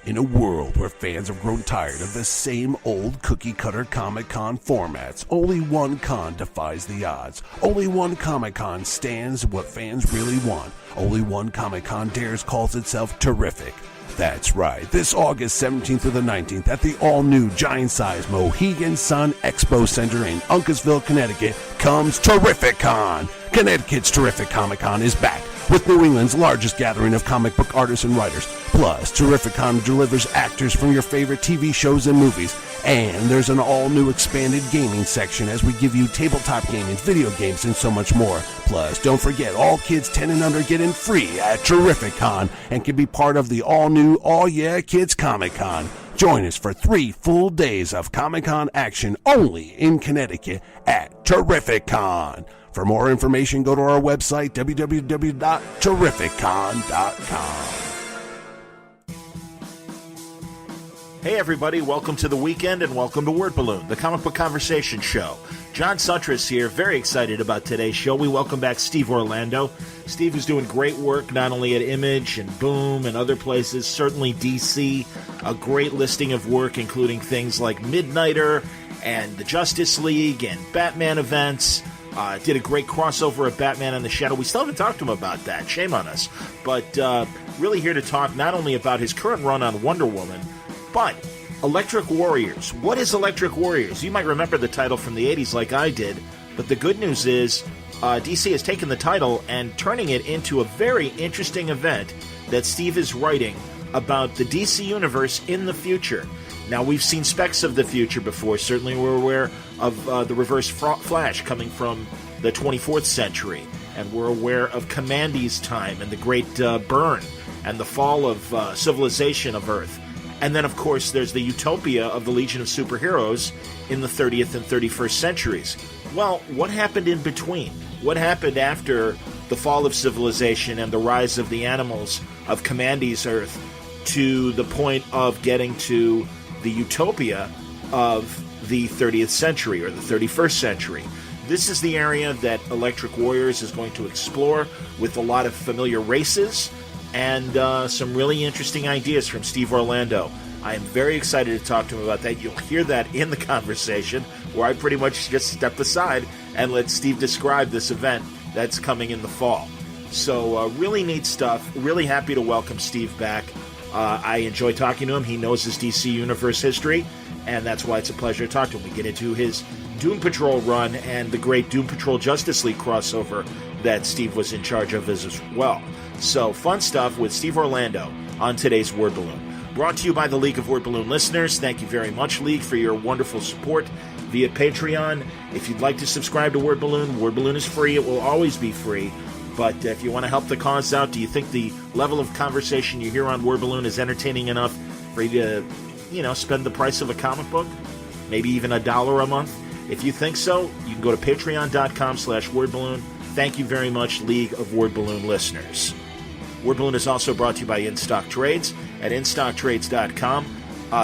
In a world where fans have grown tired of the same old cookie-cutter Comic-Con formats, only one con defies the odds. Only one Comic-Con stands what fans really want. Only one Comic-Con dares calls itself terrific. That's right, this August 17th through the 19th at the all-new giant-sized Mohegan Sun Expo Center in Uncasville, Connecticut comes Terrific-Con. Connecticut's Terrific Comic-Con is back with New England's largest gathering of comic book artists and writers. Plus, Terrific-Con delivers actors from your favorite TV shows and movies. And there's an all-new expanded gaming section as we give you tabletop gaming, video games, and so much more. Plus, don't forget, all kids 10 and under get in free at Terrific-Con and can be part of the all-new All Yeah Kids Comic-Con. Join us for 3 full days of Comic-Con action only in Connecticut at Terrific-Con. For more information, go to our website, www.terrificcon.com. Hey everybody, welcome to the weekend and welcome to Word Balloon, the comic book conversation show. John Sutras here, very excited about today's show. We welcome back Steve Orlando. Steve is doing great work not only at Image and Boom and other places, certainly DC, a great listing of work including things like Midnighter and the Justice League and Batman events. Did a great crossover of Batman and the Shadow. We still haven't talked to him about that. Shame on us. But really here to talk not only about his current run on Wonder Woman, but Electric Warriors. What is Electric Warriors? You might remember the title from the 80s like I did, but the good news is DC has taken the title and turning it into a very interesting event that Steve is writing about the DC Universe in the future. Now, we've seen specs of the future before. Certainly we're aware of the Reverse Flash coming from the 24th century, and we're aware of Kamandi's time and the Great Burn and the fall of civilization of Earth. And then, of course, there's the utopia of the Legion of Superheroes in the 30th and 31st centuries. Well, what happened in between? What happened after the fall of civilization and the rise of the animals of Kamandi's Earth to the point of getting to the utopia of the 30th century or the 31st century? This is the area that Electric Warriors is going to explore with a lot of familiar races and some really interesting ideas from Steve Orlando. I am very excited to talk to him about that. You'll hear that in the conversation where I pretty much just step aside and let Steve describe this event that's coming in the fall. So really neat stuff. Really happy to welcome Steve back. I enjoy talking to him. He knows his DC Universe history, and that's why it's a pleasure to talk to him. We get into his Doom Patrol run and the great Doom Patrol Justice League crossover that Steve was in charge of as well. So, fun stuff with Steve Orlando on today's Word Balloon. Brought to you by the League of Word Balloon listeners. Thank you very much, League, for your wonderful support via Patreon. If you'd like to subscribe to Word Balloon is free. It will always be free. But if you want to help the cause out, do you think the level of conversation you hear on Word Balloon is entertaining enough for you to, spend the price of a comic book? Maybe even $1 a month? If you think so, you can go to patreon.com/wordballoon. Thank you very much, League of Word Balloon listeners. Word Balloon is also brought to you by InStock Trades at InStockTrades.com.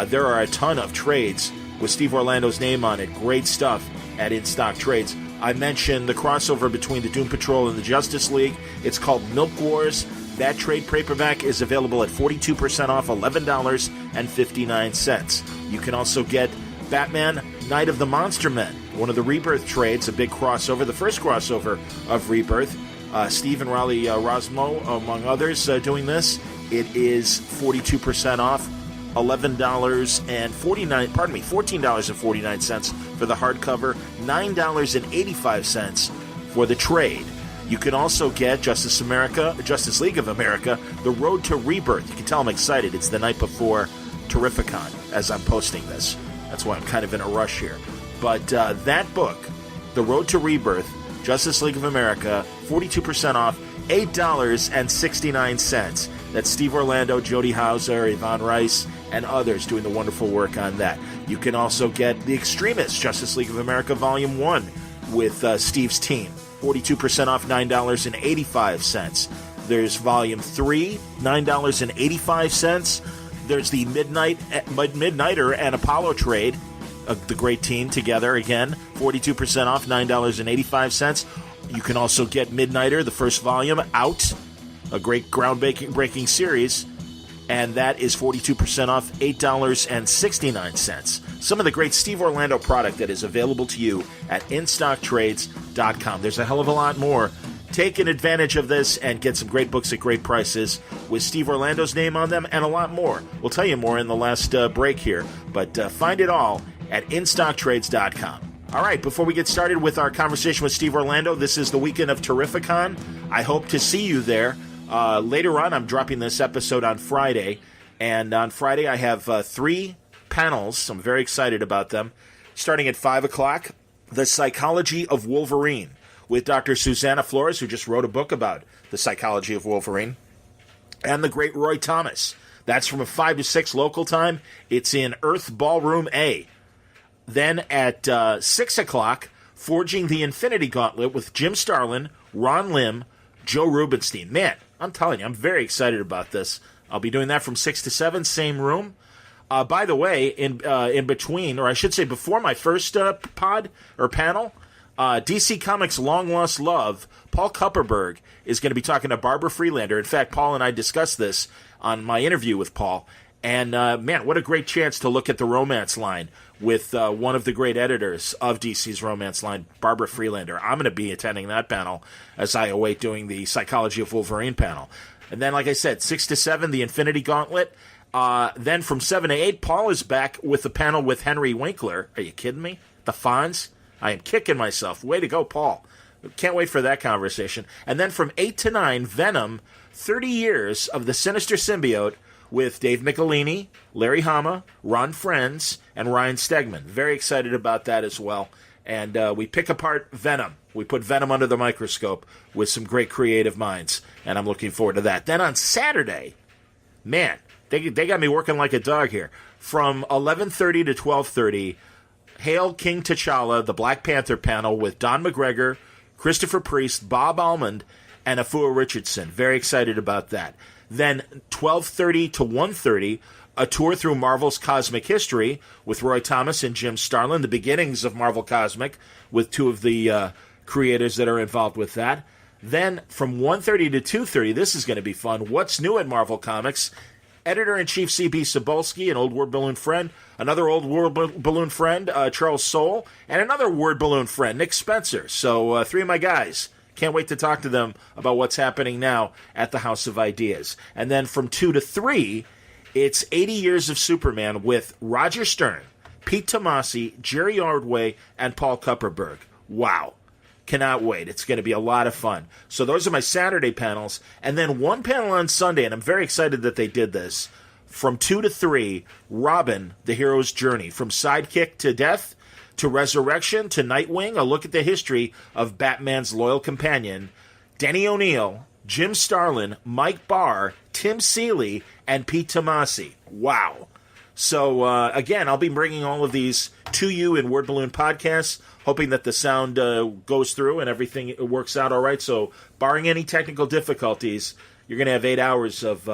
There are a ton of trades with Steve Orlando's name on it. Great stuff at InStock Trades. I mentioned the crossover between the Doom Patrol and the Justice League. It's called Milk Wars. That trade paperback is available at 42% off, $11.59. You can also get Batman, Night of the Monster Men, one of the Rebirth trades, a big crossover, the first crossover of Rebirth. Steve and Raleigh Rosmo, among others, doing this. It is 42% off, $14.49 for the hardcover, $9.85 for the trade. You can also get Justice League of America, The Road to Rebirth. You can tell I'm excited. It's the night before Terrificon as I'm posting this. That's why I'm kind of in a rush here. But that book, The Road to Rebirth, Justice League of America, 42% off, $8.69. That's Steve Orlando, Jody Hauser, Yvonne Rice, and others doing the wonderful work on that. You can also get The Extremists, Justice League of America, Volume 1, with Steve's team. 42% off, $9.85. There's Volume 3, $9.85. There's the Midnighter and Apollo trade, the great team together again, 42% off, $9.85. You can also get Midnighter, the first volume, out, a great groundbreaking series, and that is 42% off, $8.69. Some of the great Steve Orlando product that is available to you at InStockTrades.com. There's a hell of a lot more. Taking advantage of this and get some great books at great prices with Steve Orlando's name on them and a lot more. We'll tell you more in the last break here, but find it all at InStockTrades.com. All right, before we get started with our conversation with Steve Orlando, this is the weekend of Terrificon. I hope to see you there. Later on, I'm dropping this episode on Friday, and on Friday I have 3 panels. I'm very excited about them. Starting at 5 o'clock, The Psychology of Wolverine, with Dr. Susanna Flores, who just wrote a book about the psychology of Wolverine, and the great Roy Thomas. That's from 5 to 6 local time. It's in Earth Ballroom A. Then at 6 o'clock, Forging the Infinity Gauntlet with Jim Starlin, Ron Lim, Joe Rubenstein. Man, I'm telling you, I'm very excited about this. I'll be doing that from 6 to 7, same room. By the way, in between, or I should say before my first pod or panel, DC Comics' long-lost love, Paul Kupperberg, is going to be talking to Barbara Freelander. In fact, Paul and I discussed this on my interview with Paul. And, man, what a great chance to look at the romance line with one of the great editors of DC's romance line, Barbara Freelander. I'm going to be attending that panel as I await doing the Psychology of Wolverine panel. And then, like I said, 6 to 7, the Infinity Gauntlet. Then from 7 to 8, Paul is back with the panel with Henry Winkler. Are you kidding me? The Fonz? I am kicking myself. Way to go, Paul. Can't wait for that conversation. And then from 8 to 9, Venom, 30 Years of the Sinister Symbiote, with Dave Michelini, Larry Hama, Ron Friends, and Ryan Stegman. Very excited about that as well. And we pick apart Venom. We put Venom under the microscope with some great creative minds, and I'm looking forward to that. Then on Saturday, man, they got me working like a dog here. From 11:30 to 12:30, Hail King T'Challa, the Black Panther panel with Don McGregor, Christopher Priest, Bob Almond, and Afua Richardson. Very excited about that. Then 12:30 to 1:30, a tour through Marvel's Cosmic History with Roy Thomas and Jim Starlin, the beginnings of Marvel Cosmic, with 2 of the creators that are involved with that. Then from 1:30 to 2:30, this is going to be fun, What's New at Marvel Comics? Editor-in-Chief C.B. Cebulski, an old Word Balloon friend, another old Word Balloon friend, Charles Soule, and another Word Balloon friend, Nick Spencer. So 3 of my guys. Can't wait to talk to them about what's happening now at the House of Ideas. And then from 2 to 3, it's 80 Years of Superman with Roger Stern, Pete Tomasi, Jerry Ordway, and Paul Kupperberg. Wow. Cannot wait. It's going to be a lot of fun. So those are my Saturday panels. And then one panel on Sunday, and I'm very excited that they did this. From 2 to 3, Robin, the Hero's Journey. From Sidekick to Death, to Resurrection, to Nightwing, a look at the history of Batman's loyal companion, Denny O'Neil, Jim Starlin, Mike Barr, Tim Seeley, and Pete Tomasi. Wow. So, again, I'll be bringing all of these to you in Word Balloon podcasts, hoping that the sound goes through and everything works out all right. So, barring any technical difficulties, you're going to have 8 hours of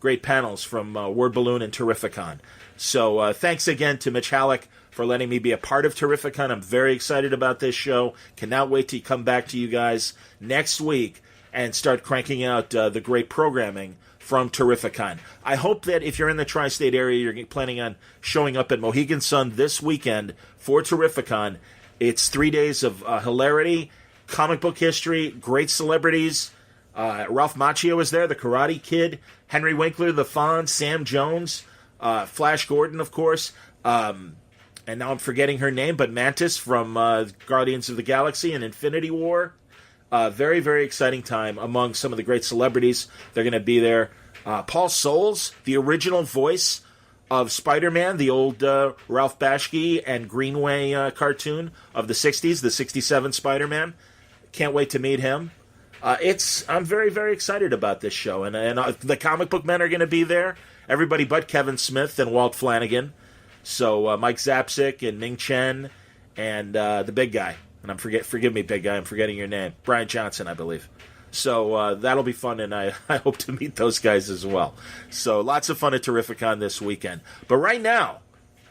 great panels from Word Balloon and Terrificon. So, thanks again to Mitch Halleck for letting me be a part of Terrificon. I'm very excited about this show. Cannot wait to come back to you guys next week and start cranking out the great programming from Terrificon. I hope that if you're in the tri-state area, you're planning on showing up at Mohegan Sun this weekend for Terrificon. It's 3 days of hilarity, comic book history, great celebrities. Ralph Macchio is there, the Karate Kid, Henry Winkler, the Fonz, Sam Jones, Flash Gordon, of course, and now I'm forgetting her name, but Mantis from Guardians of the Galaxy and Infinity War. Very, very exciting time among some of the great celebrities. They're going to be there. Paul Soles, the original voice of Spider-Man, the old Ralph Bashki and Greenway cartoon of the 60s, the 67 Spider-Man. Can't wait to meet him. I'm very, very excited about this show. And the comic book men are going to be there. Everybody but Kevin Smith and Walt Flanagan. So Mike Zapsik and Ning Chen and the big guy. And forgive me, big guy, I'm forgetting your name. Brian Johnson, I believe. So that'll be fun, and I hope to meet those guys as well. So lots of fun at Terrificon this weekend. But right now,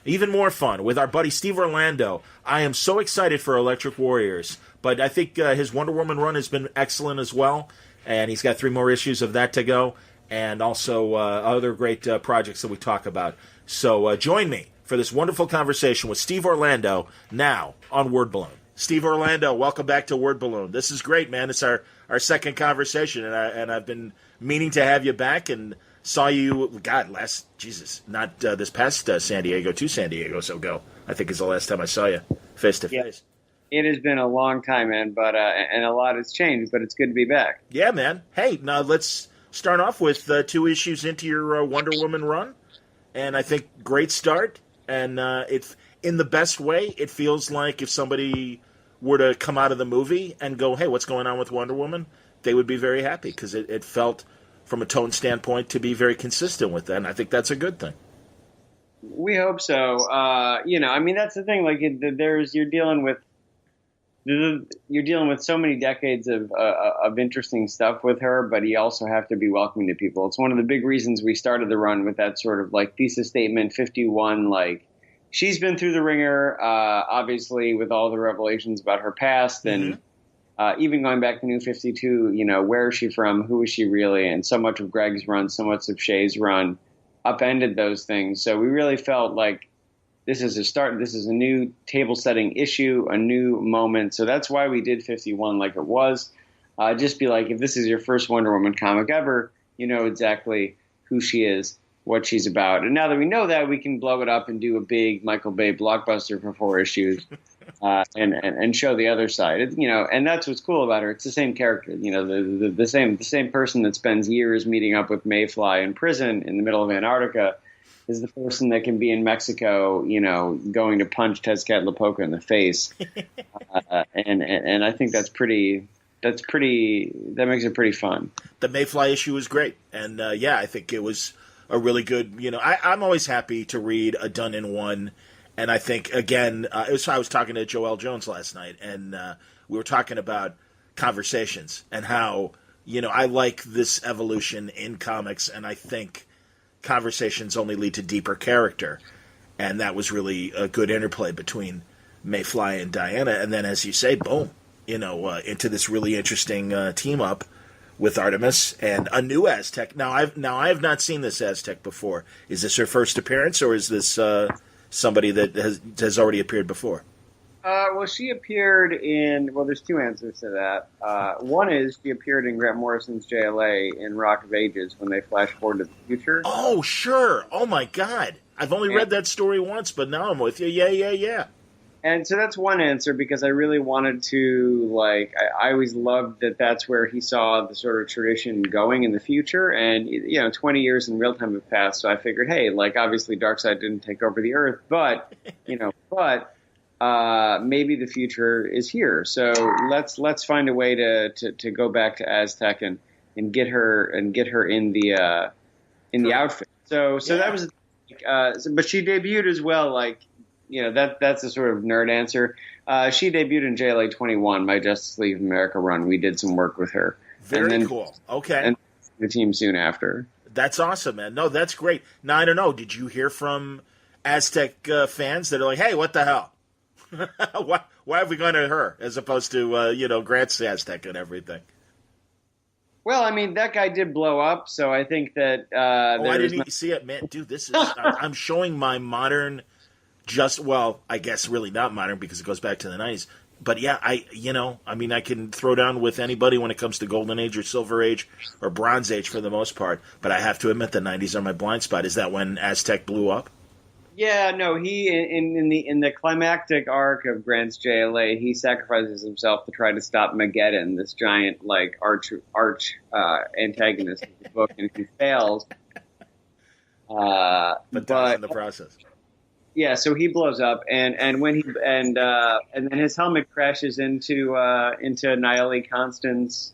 even more fun with our buddy Steve Orlando. I am so excited for Electric Warriors. But I think his Wonder Woman run has been excellent as well. And he's got 3 more issues of that to go. and also other great projects that we talk about. So join me for this wonderful conversation with Steve Orlando now on Word Balloon. Steve Orlando, welcome back to Word Balloon. This is great, man. It's our second conversation, and I've been meaning to have you back, and saw you, not this past San Diego, 2 San Diegos ago, I think is the last time I saw you face to face. It has been a long time, man, but and a lot has changed, but it's good to be back. Yeah, man. Hey, now let's start off with 2 issues into your Wonder Woman run, and I think great start, and it's in the best way. It feels like if somebody were to come out of the movie and go, hey, what's going on with Wonder Woman, they would be very happy, because it felt, from a tone standpoint, to be very consistent with that, and I think that's a good thing. We hope so. That's the thing. Like, you're dealing with so many decades of interesting stuff with her, but you also have to be welcoming to people. It's one of the big reasons we started the run with that sort of like thesis statement 51. Like, she's been through the ringer, obviously, with all the revelations about her past, and even going back to New 52. Where is she from? Who is she really? And so much of Greg's run, so much of Shay's run, upended those things. So we really felt like this is a start. This is a new table-setting issue, a new moment. So that's why we did 51 like it was. Just be like, if this is your first Wonder Woman comic ever, you know exactly who she is, what she's about. And now that we know that, we can blow it up and do a big Michael Bay blockbuster for 4 issues and show the other side. And that's what's cool about her. It's the same character. The same person that spends years meeting up with Mayfly in prison in the middle of Antarctica is the person that can be in Mexico, going to punch Tezcatlipoca in the face. And I think that makes it pretty fun. The Mayfly issue was great. And I think it was a really good, I'm always happy to read a done in one. And I think, again, I was talking to Joelle Jones last night, and we were talking about conversations and how, I like this evolution in comics, and I think conversations only lead to deeper character, and that was really a good interplay between Mayfly and Diana, and then, as you say, boom, into this really interesting team up with Artemis and a new Aztec. Now I have not seen this Aztec before. Is this her first appearance, or is this somebody that has already appeared before? Well, she appeared in. Well, there's 2 answers to that. One is she appeared in Grant Morrison's JLA in Rock of Ages when they flash forward to the future. Oh, sure. Oh my God, I've only read that story once, but now I'm with you. Yeah. And so that's one answer, because I really wanted to, I always loved that that's where he saw the sort of tradition going in the future. And, 20 years in real time have passed. So I figured, hey, obviously Darkseid didn't take over the Earth, but maybe the future is here. So let's find a way to go back to Aztec and get her in the outfit. So that was, but she debuted as well, that's a sort of nerd answer. She debuted in JLA 21, my Justice League of America run. We did some work with her. Very cool. Okay. And the team soon after. That's awesome, man. No, that's great. Now, I don't know. Did you hear from Aztec fans that are like, hey, what the hell? why have we gone to her as opposed to, Grant's Aztec and everything? Well, I mean, that guy did blow up, so I think that... I didn't see it, man. Dude, this is... I'm showing my modern... I guess really not modern because it goes back to the 90s. But yeah, I can throw down with anybody when it comes to Golden Age or Silver Age or Bronze Age for the most part. But I have to admit the 90s are my blind spot. Is that when Aztec blew up? Yeah, no, he in the climactic arc of Grant's JLA, he sacrifices himself to try to stop Mageddon, this giant arch antagonist of the book, and he fails. But dies in the process. Yeah, so he blows up, and when and then his helmet crashes into Nayeli Constance's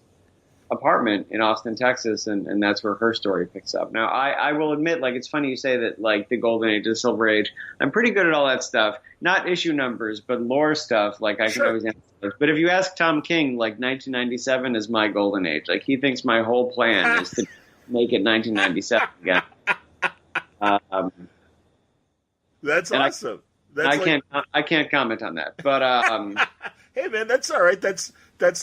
apartment in Austin, Texas, and that's where her story picks up. Now, I will admit, it's funny you say that, the Golden Age, the Silver Age. I'm pretty good at all that stuff, not issue numbers, but lore stuff. I can always answer those. But if you ask Tom King, 1997 is my Golden Age. He thinks my whole plan is to make it 1997 again. That's awesome. I can't comment on that, but hey man, that's all right. That's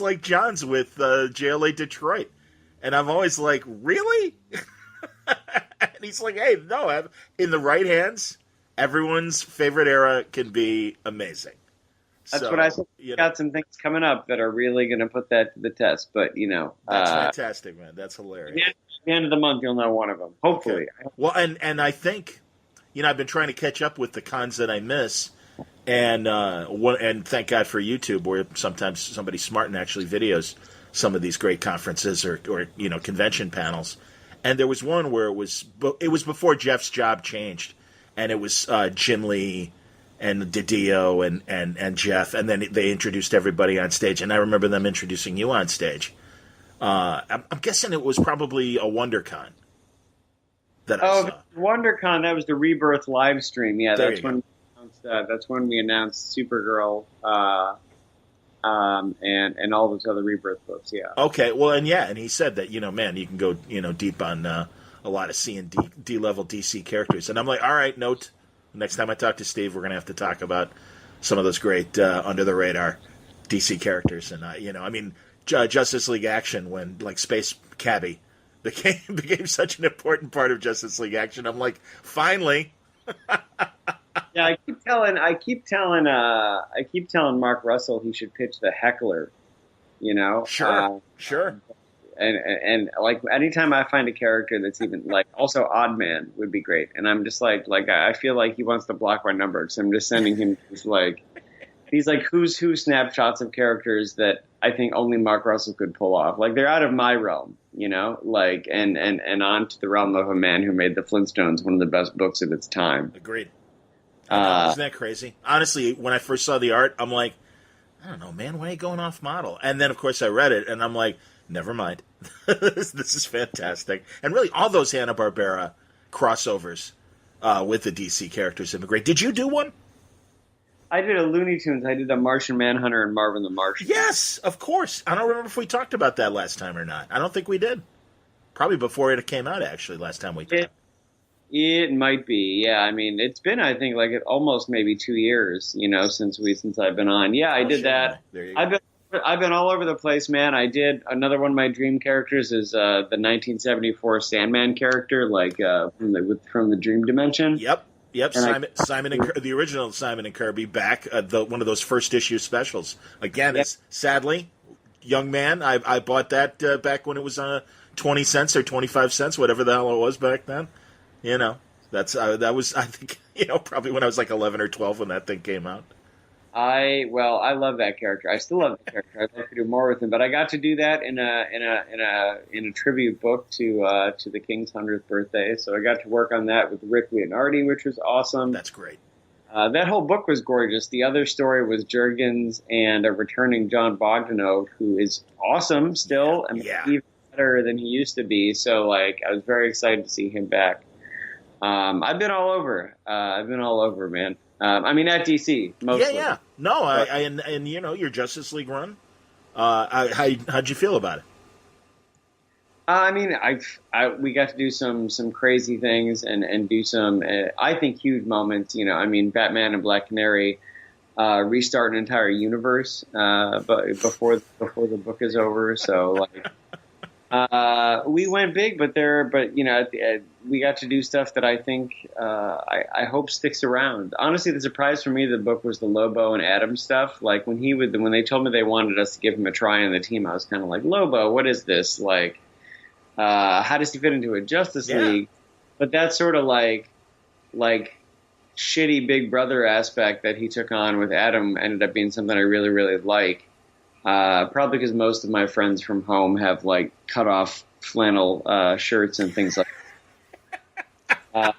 like John's with JLA Detroit, and I'm always like, really? And he's like, hey, no, in the right hands, everyone's favorite era can be amazing. That's what I said. Got some things coming up that are really going to put that to the test. But, that's fantastic, man. That's hilarious. At the end of the month, you'll know one of them. Hopefully. Okay. Well, and I think, I've been trying to catch up with the cons that I miss. And thank God for YouTube, where sometimes somebody smart and actually videos some of these great conferences or convention panels. And there was one where it was before Jeff's job changed, and it was Jim Lee and Didio and Jeff, and then they introduced everybody on stage. And I remember them introducing you on stage. I'm guessing it was probably a WonderCon that I saw. WonderCon, that was the Rebirth live stream. Yeah, that's when we announced Supergirl and all those other Rebirth books. Yeah. Okay. Well, and he said that man, you can go deep on a lot of C and D level DC characters, and I'm like, all right, note. Next time I talk to Steve, we're going to have to talk about some of those great under the radar DC characters, and Justice League Action, when like Space Cabbie became such an important part of Justice League Action. I'm like, finally. Yeah, I keep telling Mark Russell he should pitch the Heckler. Sure. And like anytime I find a character that's even like also Odd Man would be great. And I'm just like I feel like he wants to block my number, so I'm just sending him these who's who snapshots of characters that I think only Mark Russell could pull off. Like they're out of my realm, and onto the realm of a man who made the Flintstones one of the best books of its time. Agreed. Isn't that crazy? Honestly, when I first saw the art, I'm like, I don't know, man, why are you going off model? And then, of course, I read it, and I'm like, never mind. This is fantastic. And really, all those Hanna-Barbera crossovers with the DC characters have been great. Did you do one? I did a Looney Tunes. I did a Martian Manhunter and Marvin the Martian. Yes, of course. I don't remember if we talked about that last time or not. I don't think we did. Probably before it came out, actually, last time we talked. It might be, yeah. I mean, it's been, I think, like almost maybe 2 years, since I've been on. Yeah, I did that. There you go. I've been all over the place, man. I did another one of my dream characters is the 1974 Sandman character, like from the Dream Dimension. Yep. Simon and the original Simon and Kirby back one of those first issue specials. Again, It's sadly, young man. I bought that back when it was 20 cents or 25 cents, whatever the hell it was back then. That was, I think, probably when I was like 11 or 12 when that thing came out. I love that character. I still love the character. I'd like to do more with him, but I got to do that in a tribute book to the King's 100th birthday. So I got to work on that with Rick Leonardi, which was awesome. That's great. That whole book was gorgeous. The other story was Jurgens and a returning John Bogdanove, who is awesome still, and even better than he used to be. So I was very excited to see him back. I've been all over, man. At DC mostly. Yeah. No, and your Justice League run. How'd you feel about it? We got to do some crazy things and do some I think huge moments. Batman and Black Canary restart an entire universe, but before the book is over. So we went big, but we got to do stuff that I think I hope sticks around. Honestly, the surprise for me of the book was the Lobo and Adam stuff. Like when they told me they wanted us to give him a try on the team, I was kind of like, Lobo, what is this? How does he fit into a Justice League? But that sort of like shitty Big Brother aspect that he took on with Adam ended up being something I really, really like. Probably because most of my friends from home have cut off flannel shirts and things like that.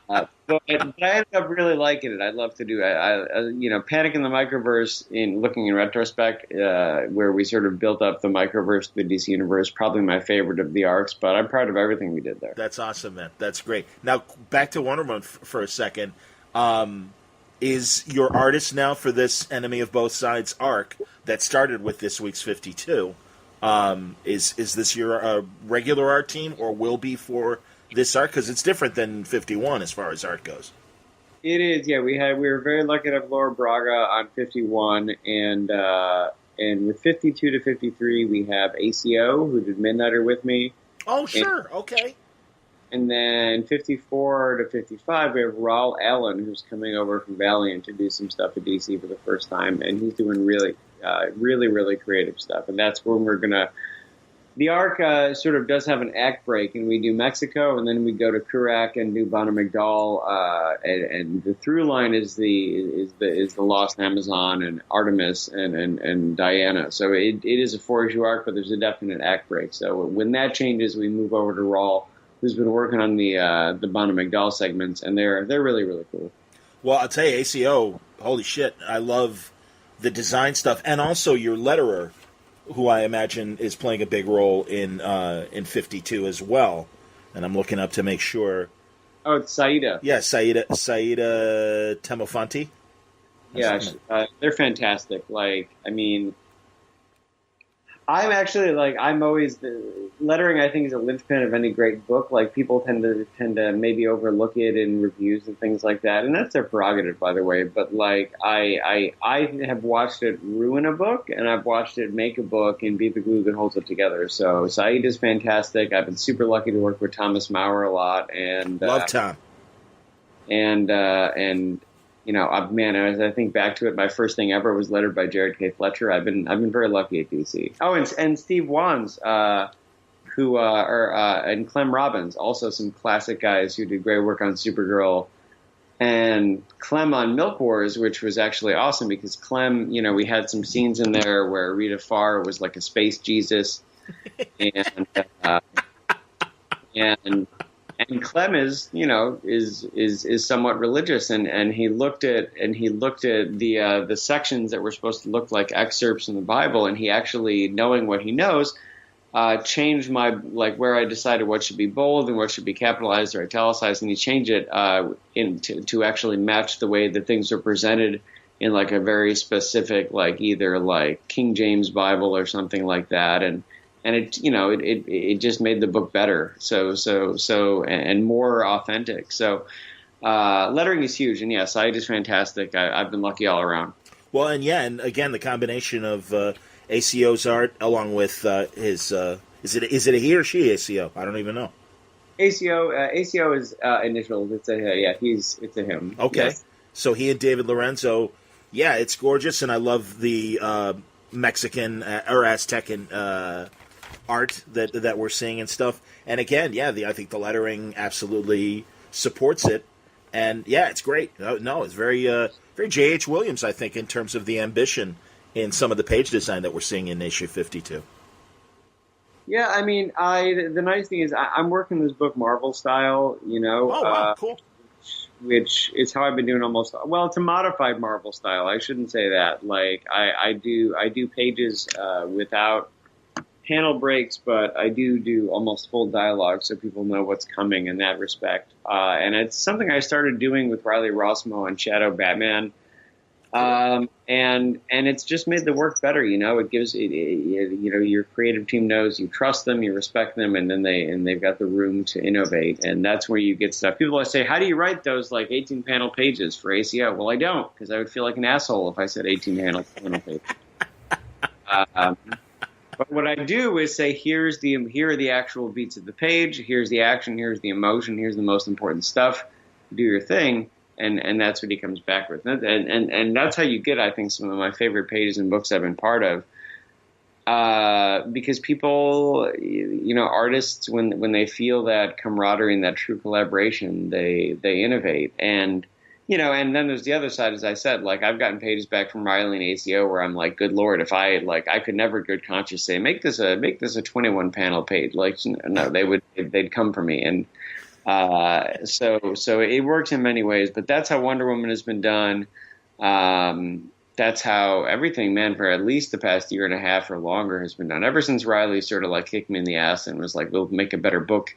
But I ended up really liking it. I'd love to do it. Panic in the Microverse, looking in retrospect, where we sort of built up the Microverse, the DC Universe, probably my favorite of the arcs, but I'm proud of everything we did there. That's awesome, man. That's great. Now, back to Wonder Woman for a second. Is your artist now for this Enemy of Both Sides arc that started with this week's 52, is this your regular art team or will be for this arc? Because it's different than 51 as far as art goes. It is, yeah. We were very lucky to have Laura Braga on 51, and with 52 to 53 we have ACO, who did Midnighter with me. Oh, sure, okay. And then 54 to 55, we have Raul Allen, who's coming over from Valiant to do some stuff at DC for the first time, and he's doing really, really creative stuff. And that's when we're gonna. The arc sort of does have an act break, and we do Mexico, and then we go to Kurak and do Bonamigdal, and the through line is the Lost Amazon and Artemis and Diana. So it is a 4-issue arc, but there's a definite act break. So when that changes, we move over to Raul, who's been working on the Bonamigdal segments, and they're really cool. Well, I'll tell you, ACO, holy shit, I love the design stuff, and also your letterer, who I imagine is playing a big role in 52 as well. And I'm looking up to make sure. Oh, it's Saida. Yeah, Saida Temofanti. Yeah, they're fantastic. Like, I mean, I'm actually I'm always lettering. I think is a linchpin of any great book. Like, people tend to maybe overlook it in reviews and things like that, and that's their prerogative, by the way. But like, I have watched it ruin a book, and I've watched it make a book and be the glue that holds it together. So Said is fantastic. I've been super lucky to work with Thomas Maurer a lot, and love Tom. And you know, man, as I think back to it, my first thing ever was lettered by Jared K. Fletcher. I've been very lucky at DC. Oh, and Steve Wands, and Clem Robbins, also some classic guys who did great work on Supergirl, and Clem on Milk Wars, which was actually awesome because Clem, you know, we had some scenes in there where Rita Farr was like a space Jesus, and Clem is, you know, is somewhat religious, and he looked at the sections that were supposed to look like excerpts in the Bible, and he actually, knowing what he knows, changed my where I decided what should be bold and what should be capitalized or italicized, and he changed it to actually match the way that things are presented in like a very specific, either like King James Bible or something like that, and it, you know, it just made the book better, and more authentic. So lettering is huge, and yes, Said is fantastic. I've been lucky all around. Well, and again, the combination of ACO's art along with his is it a he or she, ACO? I don't even know. ACO is initials. It's it's a him. Okay, yes. So he and David Lorenzo. Yeah, it's gorgeous, and I love the Mexican or Aztecan art that we're seeing and stuff. And again, I think the lettering absolutely supports it. And yeah, it's great. No, it's very J.H. Williams, I think, in terms of the ambition in some of the page design that we're seeing in issue 52. Yeah, I mean, the nice thing is I'm working this book Marvel style, you know. Oh, wow, cool. Which is how I've been doing almost. Well, it's a modified Marvel style. I shouldn't say that. Like I do pages without panel breaks, but I do almost full dialogue so people know what's coming in that respect. And it's something I started doing with Riley Rossmo and Shadow Batman. And it's just made the work better. You know, it gives you know, your creative team knows you trust them, you respect them, and then they've got the room to innovate. And that's where you get stuff. People say, how do you write those 18 panel pages for ACO? Well, I don't, because I would feel like an asshole if I said 18 panel pages. But what I do is say, here are the actual beats of the page. Here's the action. Here's the emotion. Here's the most important stuff. Do your thing. And that's what he comes back with. And that's how you get, I think, some of my favorite pages and books I've been part of. Because people, you know, artists, when they feel that camaraderie and that true collaboration, they innovate. And, you know, and then there's the other side, as I said, I've gotten pages back from Riley and ACO where I'm like, good Lord, if I could never in good conscience say, make this a 21 panel page. No, they'd come for me. And, so it works in many ways, but that's how Wonder Woman has been done. That's how everything, man, for at least the past year and a half or longer has been done. Ever since Riley sort of kicked me in the ass and was like, we'll make a better book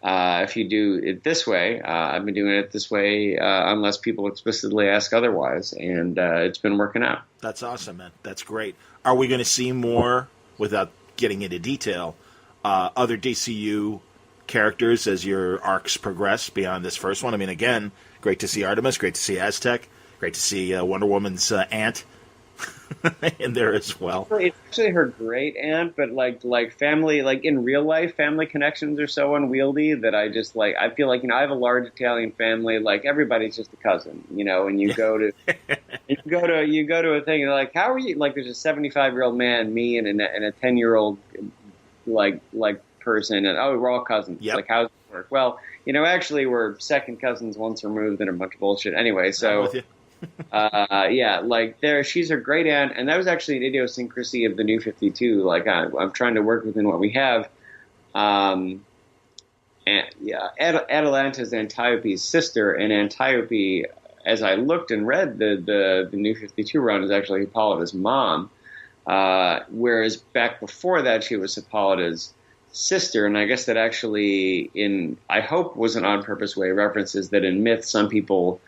if you do it this way. I've been doing it this way unless people explicitly ask otherwise, and it's been working out. That's awesome, man. That's great. Are we going to see more, without getting into detail, other DCU characters as your arcs progress beyond this first one? I mean, again, great to see Artemis, great to see Aztec, great to see Wonder Woman's aunt in there as well. It's actually her great aunt, but like family, like in real life, family connections are so unwieldy that I just like, I feel like, I have a large Italian family, like everybody's just a cousin, and you go to, you go to a thing and like, how are you? Like there's a 75-year-old man, me and a 10-year-old like person, and we're all cousins. Yep. Like how's it work? Well, actually we're second cousins once removed and a bunch of bullshit. Anyway, so. I'm with you. She's a great aunt, and that was actually an idiosyncrasy of the New 52. Like I'm trying to work within what we have. Atalanta's Antiope's sister, and Antiope, as I looked and read the New 52 run, is actually Hippolyta's mom. Whereas back before that, she was Hippolyta's sister, and I guess that actually I hope was an on-purpose way references that in myth some people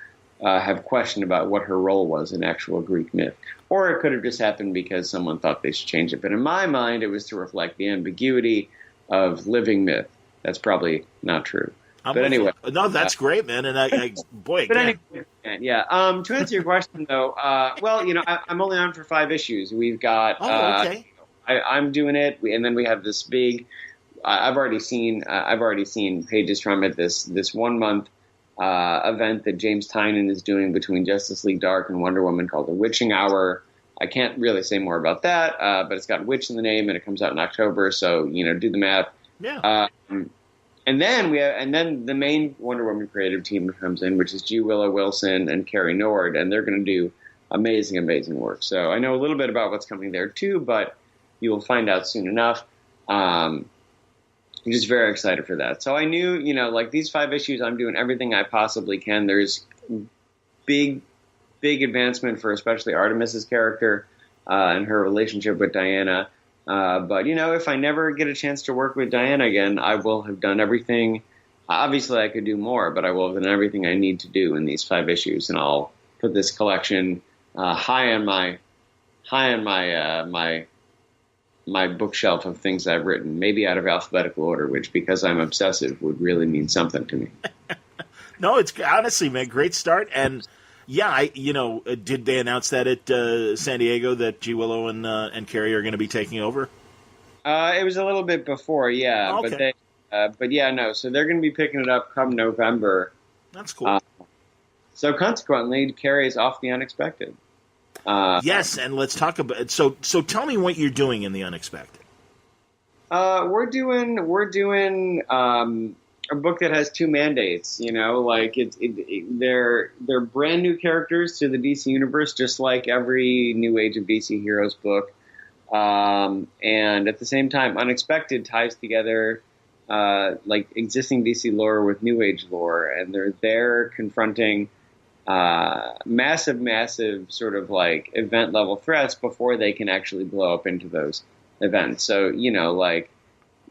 have questioned about what her role was in actual Greek myth. Or it could have just happened because someone thought they should change it. But in my mind, it was to reflect the ambiguity of living myth. That's probably not true. But anyway. No, that's great, man. And boy, but anyway, yeah. To answer your question, though, I'm only on for 5 issues. We've got, okay. I'm doing it. And then we have this big, I've already seen pages from it, this 1 month event that James Tynion is doing between Justice League Dark and Wonder Woman called The Witching Hour. I can't really say more about that, but it's got witch in the name and it comes out in October. So, do the math. Yeah. And then the main Wonder Woman creative team comes in, which is G. Willow Wilson and Carrie Nord, and they're going to do amazing, amazing work. So I know a little bit about what's coming there too, but you will find out soon enough. I'm just very excited for that. So I knew, like these 5 issues, I'm doing everything I possibly can. There's big advancement for especially Artemis's character and her relationship with Diana. But, if I never get a chance to work with Diana again, I will have done everything. Obviously, I could do more, but I will have done everything I need to do in these 5 issues. And I'll put this collection high on my bookshelf of things I've written, maybe out of alphabetical order, which, because I'm obsessive, would really mean something to me. No, it's honestly, man, great start. And yeah, did they announce that at San Diego that G. Willow and Carrie are going to be taking over? It was a little bit before, yeah. Okay. But yeah, no. So they're going to be picking it up come November. That's cool. So consequently, Carrie is off the unexpected. Yes, and let's talk about it. So tell me what you're doing in the unexpected. We're doing a book that has 2 mandates. They're brand new characters to the DC universe, just like every New Age of DC Heroes book. And at the same time, Unexpected ties together like existing DC lore with New Age lore, and they're there confronting massive sort of like event level threats before they can actually blow up into those events. So,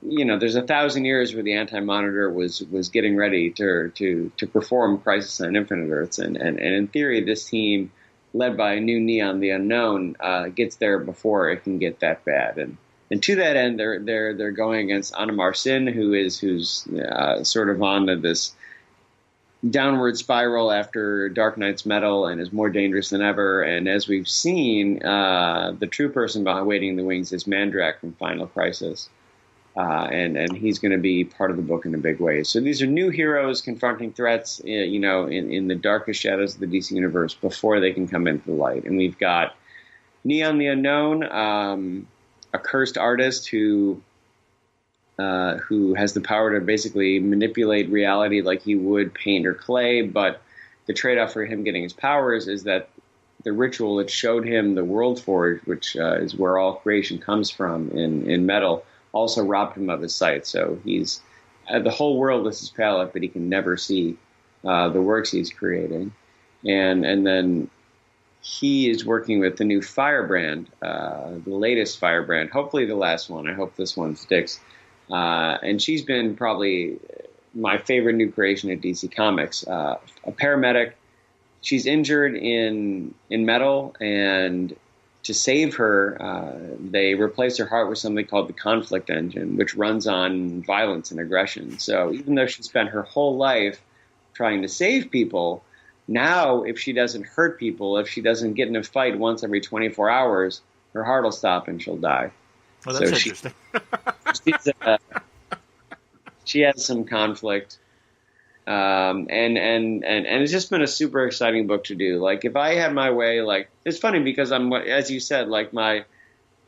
there's 1,000 years where the Anti-Monitor was getting ready to perform Crisis on Infinite Earths. And in theory, this team, led by New Neon the Unknown, gets there before it can get that bad. And to that end, they're going against Anamar Sin, who's sort of on this downward spiral after Dark Knight's Metal and is more dangerous than ever. And as we've seen, the true person behind Waiting in the Wings is Mandrak from Final Crisis. And he's going to be part of the book in a big way. So these are new heroes confronting threats, in the darkest shadows of the DC universe before they can come into the light. And we've got Neon the Unknown, a cursed artist who has the power to basically manipulate reality like he would paint or clay. But the trade-off for him getting his powers is that the ritual that showed him the World Forge, which is where all creation comes from in metal, also robbed him of his sight. So he's the whole world is his palette, but he can never see the works he's creating. And then he is working with the new Firebrand, the latest Firebrand, hopefully the last one. I hope this one sticks. And she's been probably my favorite new creation at DC Comics. A paramedic. She's injured in metal, and to save her, they replace her heart with something called the conflict engine, which runs on violence and aggression. So even though she spent her whole life trying to save people, Now, if she doesn't hurt people, if she doesn't get in a fight once every 24 hours, her heart will stop and she'll die. Well, that's interesting. She has some conflict. And it's just been a super exciting book to do. Like, if I had my way, like, it's funny because I'm, as you said, like my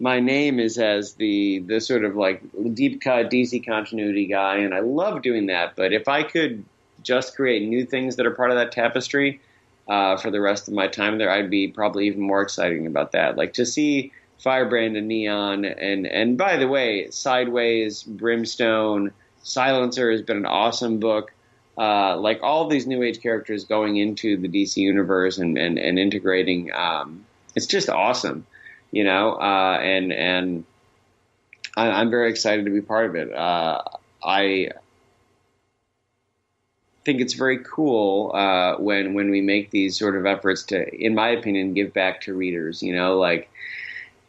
name is as the sort of like deep cut DC continuity guy, and I love doing that. But if I could just create new things that are part of that tapestry for the rest of my time there, I'd be probably even more exciting about that. Like, to see Firebrand and Neon, and by the way, Sideways, Brimstone, Silencer has been an awesome book. Like, all these New Age characters going into the DC universe and integrating, it's just awesome, you know. And I'm very excited to be part of it. I think it's very cool when we make these sort of efforts to, in my opinion, give back to readers. You know, like,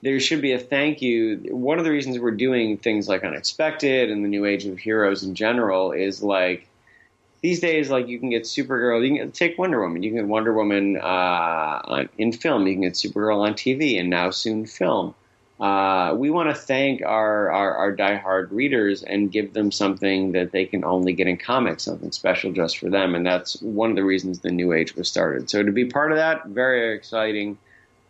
there should be a thank you. One of the reasons we're doing things like Unexpected and the New Age of Heroes in general is, like, these days, like, you can get Supergirl, you can take Wonder Woman, you can get Wonder Woman in film, you can get Supergirl on TV, and now soon film. We want to thank our diehard readers and give them something that they can only get in comics, something special just for them, and that's one of the reasons the New Age was started. So to be part of that, very exciting.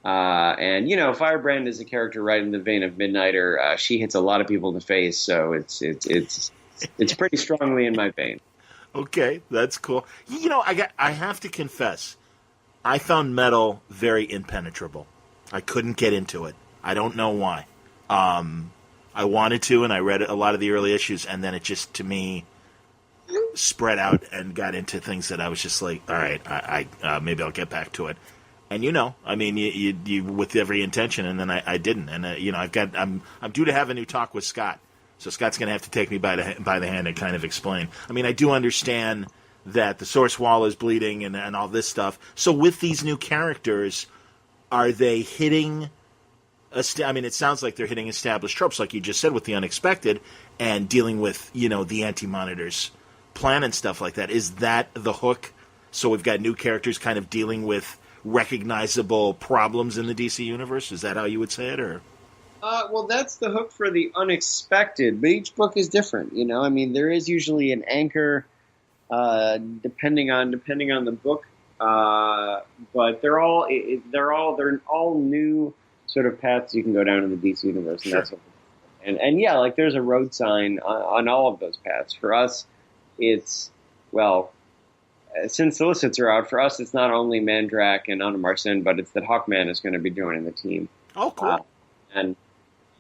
And, you know, Firebrand is a character right in the vein of Midnighter. She hits a lot of people in the face, so it's pretty strongly in my vein. Okay, that's cool. You know, I have to confess, I found Metal very impenetrable. I couldn't get into it. I don't know why. I wanted to, and I read a lot of the early issues, and then it just, to me, spread out and got into things that I was just like, all right, I maybe I'll get back to it. And, you know, I mean, you with every intention, and then I didn't. And you know, I'm due to have a new talk with Scott. So Scott's going to have to take me by the hand and kind of explain. I mean, I do understand that the source wall is bleeding and all this stuff. So with these new characters, are they hitting? I mean, it sounds like they're hitting established tropes, like you just said, with the Unexpected and dealing with, you know, the Anti-Monitor's plan and stuff like that. Is that the hook? So we've got new characters kind of dealing with recognizable problems in the DC universe. Is that how you would say it, or? Well, that's the hook for the Unexpected, but each book is different. You know, I mean, there is usually an anchor, depending on the book, but they're all new sort of paths you can go down in the DC universe, and sure. That's what. And yeah, like, there's a road sign on all of those paths. For us, it's, well, since solicits are out, for us, it's not only Mandrak and Anna Marcin, but it's that Hawkman is going to be joining the team. Oh, cool.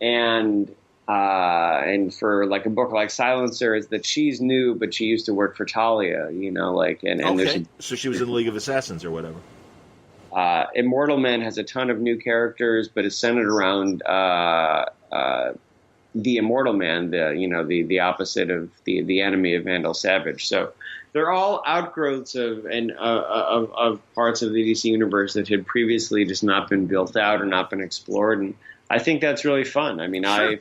And for, like, a book like Silencer, is that she's new, but she used to work for Talia, you know, like, and okay. So she was in the League of Assassins or whatever. Immortal Man has a ton of new characters, but is centered around the Immortal Man, the opposite of the enemy of Vandal Savage. So they're all outgrowths of parts of the DC universe that had previously just not been built out or not been explored, and I think that's really fun. I mean, sure.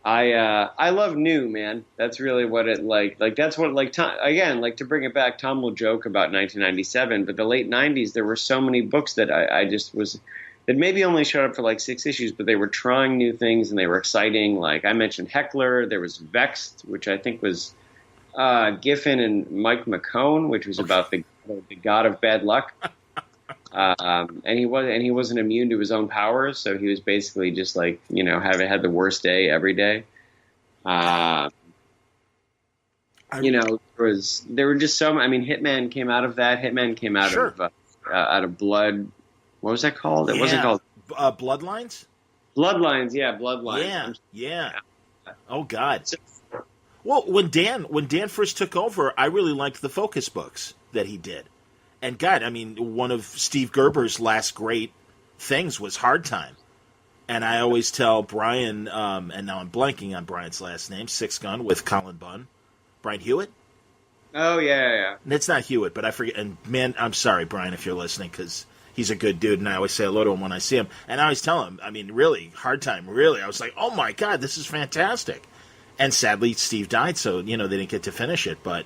I love new, man. That's really what it like that's what, like, again, like, to bring it back, Tom will joke about 1997, but the late 90s, there were so many books that I just was, that maybe only showed up for like 6 issues, but they were trying new things and they were exciting. Like, I mentioned Heckler, there was Vexed, which I think was Giffen and Mike McCone, which was about the god of bad luck. And he wasn't immune to his own powers, so he was basically just, like, you know, had the worst day every day. You know, there were just so. I mean, Hitman came out of that. Hitman came out sure. of Blood. What was that called? It wasn't called Bloodlines. Bloodlines, yeah, Bloodlines. Yeah. Oh God. Well, when Dan first took over, I really liked the Focus books that he did. And God, I mean, one of Steve Gerber's last great things was Hard Time. And I always tell Brian, and now I'm blanking on Brian's last name, Six Gun with Colin Bunn. Brian Hewitt? Oh, yeah. It's not Hewitt, but I forget. And man, I'm sorry, Brian, if you're listening, because he's a good dude, and I always say hello to him when I see him. And I always tell him, I mean, really, Hard Time, really. I was like, oh my God, this is fantastic. And sadly, Steve died, so, you know, they didn't get to finish it. But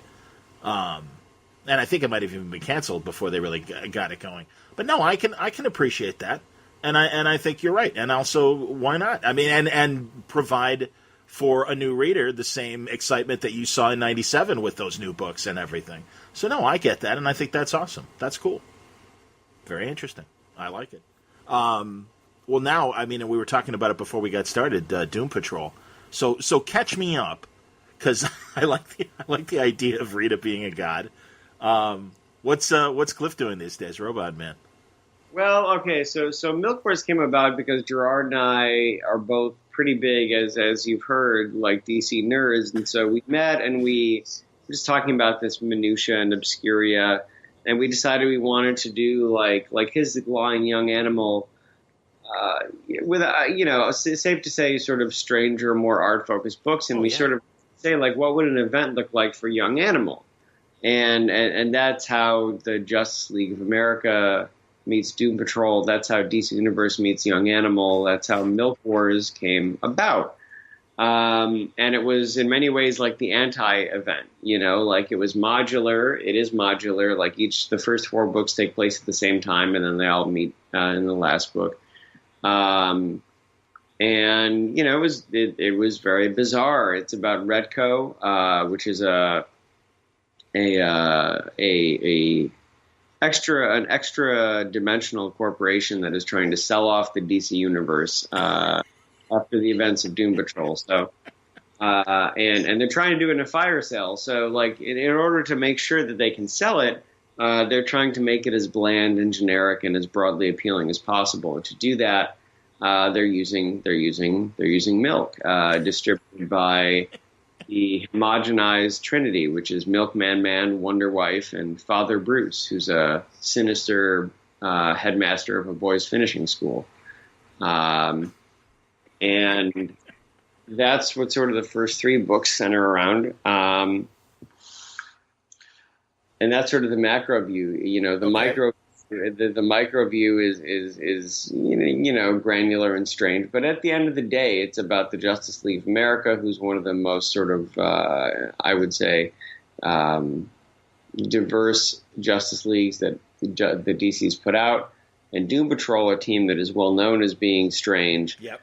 And I think it might have even been canceled before they really got it going. But no, I can appreciate that, and I think you're right. And also, why not? I mean, and provide for a new reader the same excitement that you saw in '97 with those new books and everything. So no, I get that, and I think that's awesome. That's cool. Very interesting. I like it. Well, now, I mean, we were talking about it before we got started. Doom Patrol. So catch me up, because I like the idea of Rita being a god. What's Cliff doing these days, Robot Man? Well, okay, so Milk Wars came about because Gerard and I are both pretty big, as you've heard, like DC nerds, and so we met and we were just talking about this minutia and obscuria, and we decided we wanted to do like his line, Young Animal, with safe to say, sort of stranger, more art focused books, and sort of say like, what would an event look like for Young Animal, and that's how the Justice League of America meets Doom Patrol. That's how DC Universe meets Young Animal. That's how Milk Wars came about. And it was in many ways like the anti-event, like it was modular. It is modular. Like the first 4 books take place at the same time, and then they all meet in the last book. And it was very bizarre. It's about Redco, which is an extra dimensional corporation that is trying to sell off the DC universe after the events of Doom Patrol. So, and they're trying to do it in a fire sale. So, like, in order to make sure that they can sell it, they're trying to make it as bland and generic and as broadly appealing as possible. And to do that, they're using milk, distributed by the homogenized Trinity, which is Milkman Man, Wonder Wife, and Father Bruce, who's a sinister headmaster of a boys' finishing school. And that's what sort of the first 3 books center around. And that's sort of the macro view. The micro view is granular and strange, but at the end of the day, it's about the Justice League of America, who's one of the most sort of I would say diverse Justice Leagues that the DC's put out, and Doom Patrol, a team that is well known as being strange. Yep.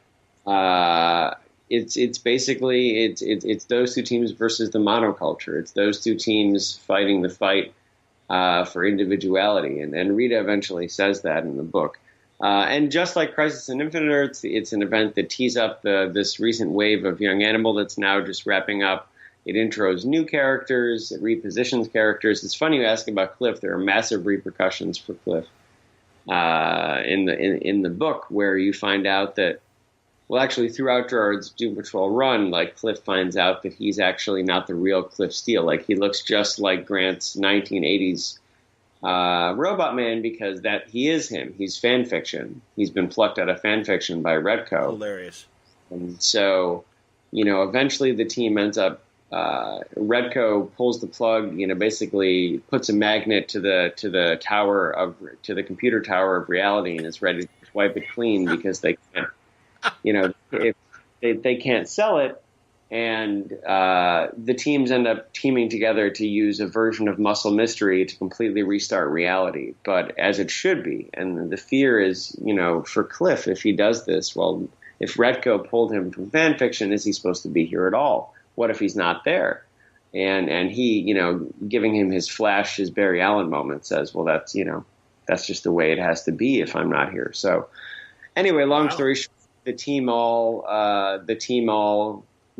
It's basically it's those 2 teams versus the monoculture. It's those 2 teams fighting the fight for individuality, and Rita eventually says that in the book. And just like Crisis on Infinite Earths, it's an event that tees up this recent wave of Young Animal that's now just wrapping up. It intros new characters, it repositions characters. It's funny you ask about Cliff. There are massive repercussions for Cliff in the book, where you find out that, well, actually, throughout Gerard's Doom Patrol run, like, Cliff finds out that he's actually not the real Cliff Steele. Like, he looks just like Grant's 1980s Robot Man, because that he is him. He's fan fiction. He's been plucked out of fan fiction by Redco. Hilarious. And so, eventually the team ends up. Redco pulls the plug. Basically puts a magnet to the computer tower of reality, and is ready to wipe it clean because they can't. If they can't sell it, and the teams end up teaming together to use a version of Muscle Mystery to completely restart reality, but as it should be. And the fear is, for Cliff, if he does this, well, if Redco pulled him from fan fiction, is he supposed to be here at all? What if he's not there? And he, giving him his Flash, his Barry Allen moment, says, well, that's just the way it has to be if I'm not here. So anyway, long story short, the team all, well,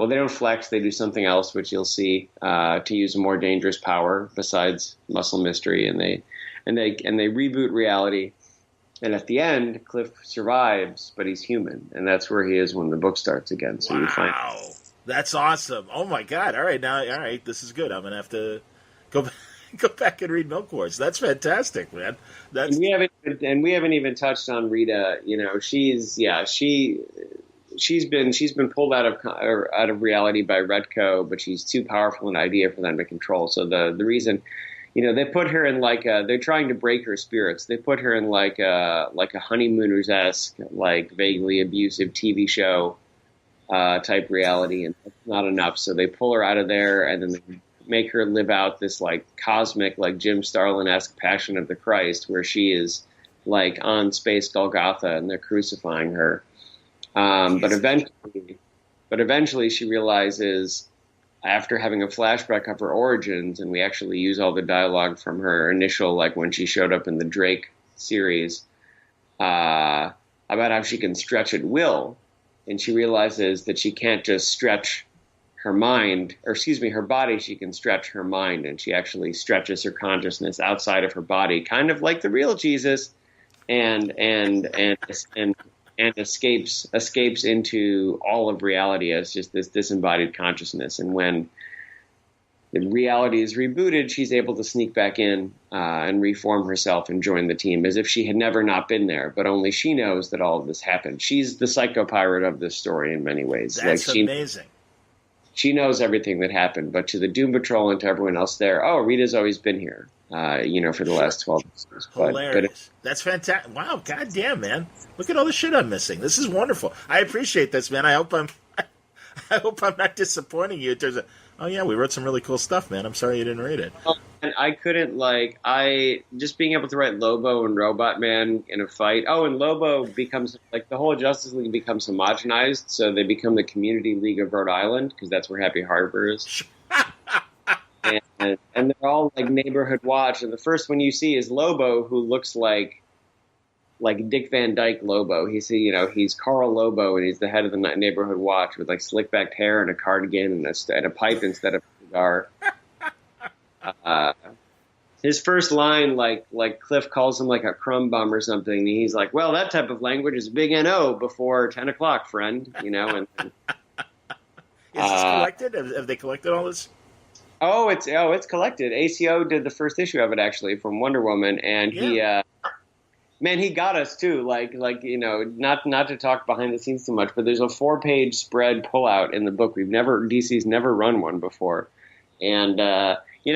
they don't flex. They do something else, which you'll see, to use a more dangerous power besides Muscle Mystery, and they reboot reality. And at the end, Cliff survives, but he's human, and that's where he is when the book starts again. So you find, that's awesome! Oh my God! All right, this is good. I'm gonna have to go back and read Milk Wars. That's fantastic, man. And we haven't even touched on Rita. She's been pulled out of reality by Redco, but she's too powerful an idea for them to control. So the reason, they put her in they're trying to break her spirits. They put her in like a Honeymooners-esque, like vaguely abusive TV show type reality, and that's not enough. So they pull her out of there, and then they make her live out this like cosmic, like Jim Starlin-esque Passion of the Christ, where she is like on space Golgotha and they're crucifying her. But eventually she realizes, after having a flashback of her origins, and we actually use all the dialogue from her initial, like when she showed up in the Drake series, about how she can stretch at will. And she realizes that she can't just stretch her mind, or excuse me, her body, she can stretch her mind, and she actually stretches her consciousness outside of her body, kind of like the real Jesus, and escapes into all of reality as just this disembodied consciousness. And when the reality is rebooted, she's able to sneak back in and reform herself and join the team as if she had never not been there. But only she knows that all of this happened. She's the psycho-pirate of this story in many ways. That's amazing. She knows everything that happened, but to the Doom Patrol and to everyone else there, oh, Rita's always been here, for the last 12 years. Hilarious. That's fantastic. Wow, goddamn, man. Look at all the shit I'm missing. This is wonderful. I appreciate this, man. I hope I'm not disappointing you. There's oh yeah, we wrote some really cool stuff, man. I'm sorry you didn't read it. And I couldn't, just being able to write Lobo and Robot Man in a fight. Oh, and Lobo becomes, the whole Justice League becomes homogenized, so they become the Community League of Rhode Island, because that's where Happy Harbor is. and they're all, neighborhood watch, and the first one you see is Lobo, who looks like Dick Van Dyke Lobo. He's Carl Lobo, and he's the head of the neighborhood watch with, slick-backed hair and a cardigan and a pipe instead of a cigar. His first line, Cliff calls him a crumb bum or something. And he's like, well, that type of language is big N-O before 10 o'clock, friend, and Is this collected? Have they collected all this? It's collected. ACO did the first issue of it, actually, from Wonder Woman, and he got us too. Not to talk behind the scenes too much, but there's a 4-page spread pullout in the book. DC's never run one before, and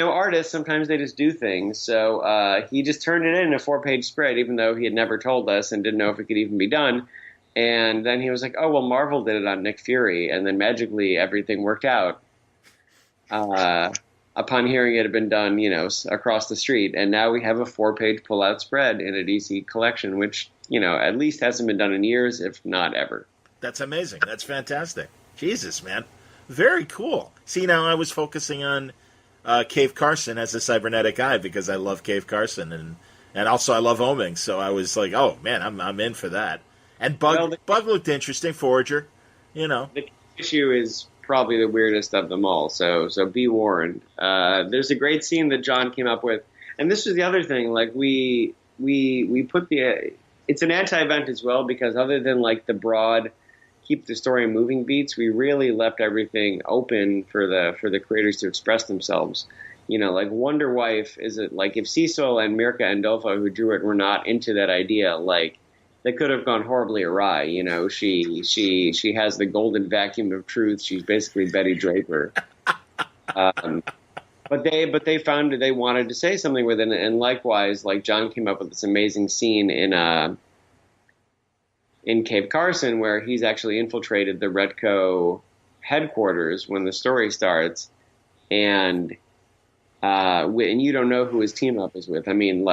artists, sometimes they just do things. So he just turned it in a 4-page spread, even though he had never told us and didn't know if it could even be done. And then he was like, oh, well, Marvel did it on Nick Fury. And then magically everything worked out upon hearing it had been done, across the street. And now we have a 4-page pullout spread in a DC collection, which, at least hasn't been done in years, if not ever. That's amazing. That's fantastic. Jesus, man. Very cool. See, now I was focusing on Cave Carson as a cybernetic eye because I love Cave Carson and also I love Oming, so I was like, oh man, I'm in for that. And Bug looked interesting, Forager, The issue is probably the weirdest of them all, so be warned. There's a great scene that John came up with, and this was the other thing. We put it's an anti-event as well, because other than the broad keep the story moving beats, we really left everything open for the creators to express themselves. Wonder Wife is if Cecil and Mirka Andolfo, who drew it, were not into that idea, they could have gone horribly awry. She has the golden vacuum of truth. She's basically Betty Draper. But they found they wanted to say something with it, and likewise, John came up with this amazing scene in Cave Carson, where he's actually infiltrated the Redco headquarters when the story starts, and you don't know who his team up is with. I mean,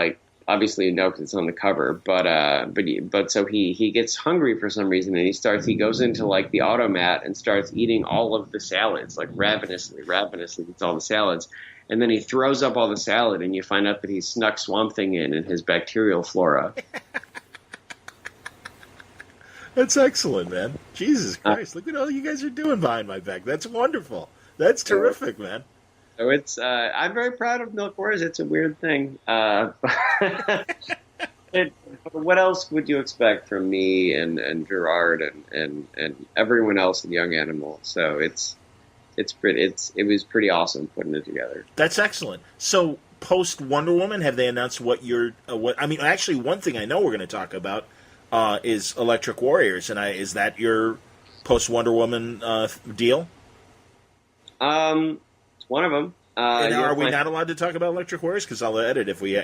obviously you know because it's on the cover, but so he gets hungry for some reason, and he goes into the automat and starts eating all of the salads, ravenously eats all the salads, and then he throws up all the salad, and you find out that he snuck Swamp Thing in his bacterial flora. That's excellent, man. Jesus Christ. Look at all you guys are doing behind my back. That's wonderful. That's terrific, man. So it's, I'm very proud of Milk Wars. It's a weird thing. What else would you expect from me and Gerard and everyone else in Young Animal? So it was pretty awesome putting it together. That's excellent. So post Wonder Woman, have they announced what actually one thing I know we're going to talk about is Electric Warriors, and is that your post Wonder Woman deal? It's one of them. And are we not allowed to talk about Electric Warriors? Because I'll edit if we.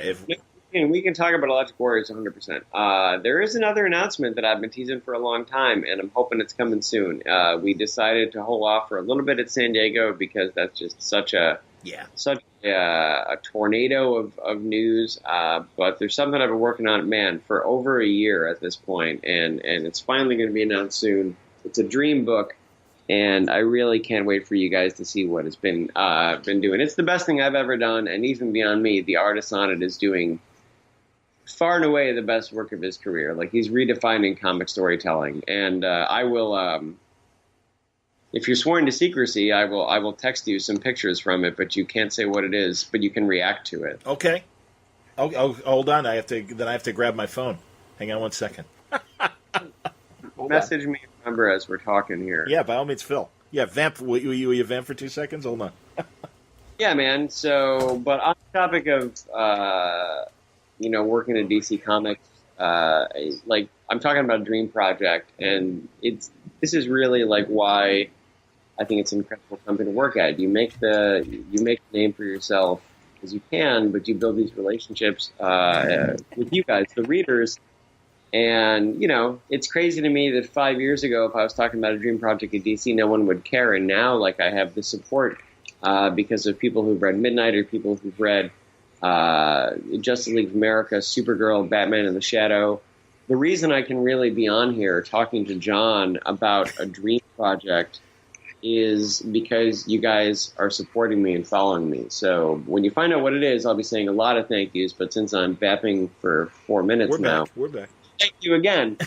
We can talk about Electric Warriors 100%. There is another announcement that I've been teasing for a long time, and I'm hoping it's coming soon. We decided to hold off for a little bit at San Diego because that's just such a such a tornado of news. But there's something I've been working on, man, for over a year at this point, and it's finally going to be announced soon. It's a dream book, and I really can't wait for you guys to see what it's been doing. It's the best thing I've ever done, and even beyond me, the artist on it is doing far and away the best work of his career. Like, he's redefining comic storytelling, and I will. If you're sworn to secrecy, I will text you some pictures from it, but you can't say what it is, but you can react to it. Okay. Oh, hold on. I have to grab my phone. Hang on one second. Message me a number as we're talking here. Yeah, by all means, Phil. Yeah, vamp. Will you vamp for 2 seconds? Hold on. Yeah, man. So, but on the topic of working at DC Comics, like, I'm talking about a dream project, and this is really like why I think it's an incredible company to work at. You make the name for yourself as you can, but you build these relationships with you guys, the readers. And, it's crazy to me that 5 years ago, if I was talking about a dream project at DC, no one would care. And now, like, I have the support because of people who've read Midnight or people who've read Justice League of America, Supergirl, Batman in the Shadow. The reason I can really be on here talking to John about a dream project is because you guys are supporting me and following me. So when you find out what it is, I'll be saying a lot of thank yous, but since I'm vapping for 4 minutes we're back. Thank you again.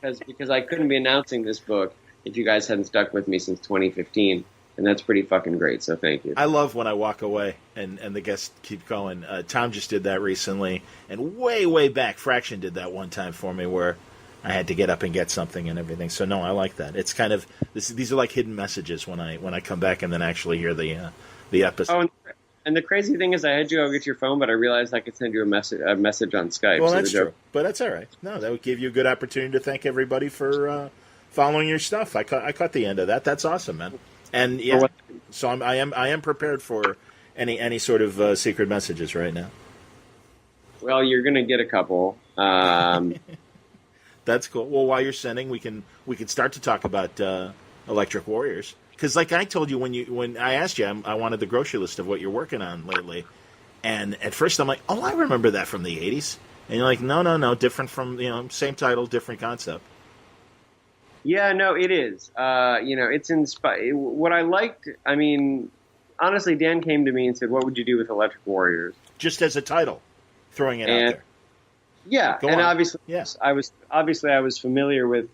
Because I couldn't be announcing this book if you guys hadn't stuck with me since 2015. And that's pretty fucking great, so thank you. I love when I walk away and the guests keep going. Tom just did that recently, and way back, Fraction did that one time for me where I had to get up and get something and everything. So no, I like that. It's kind of these are like hidden messages when I come back and then actually hear the episode. Oh, and the crazy thing is, I had you go get your phone, but I realized I could send you a message on Skype. Well, that's true, but that's all right. No, that would give you a good opportunity to thank everybody for following your stuff. I caught the end of that. That's awesome, man. And yeah, so I am prepared for any sort of secret messages right now. Well, you're going to get a couple. That's cool. Well, while you're sending, we can start to talk about Electric Warriors, because like I told you when I asked you, I wanted the grocery list of what you're working on lately, and at first I'm like, oh, I remember that from the '80s, and you're like, no, different from same title, different concept. Yeah, no, it is. It's inspired. What I liked, I mean, honestly, Dan came to me and said, "What would you do with Electric Warriors?" Just as a title, throwing it out there. Yeah, Go and on. obviously, Yes. I was familiar with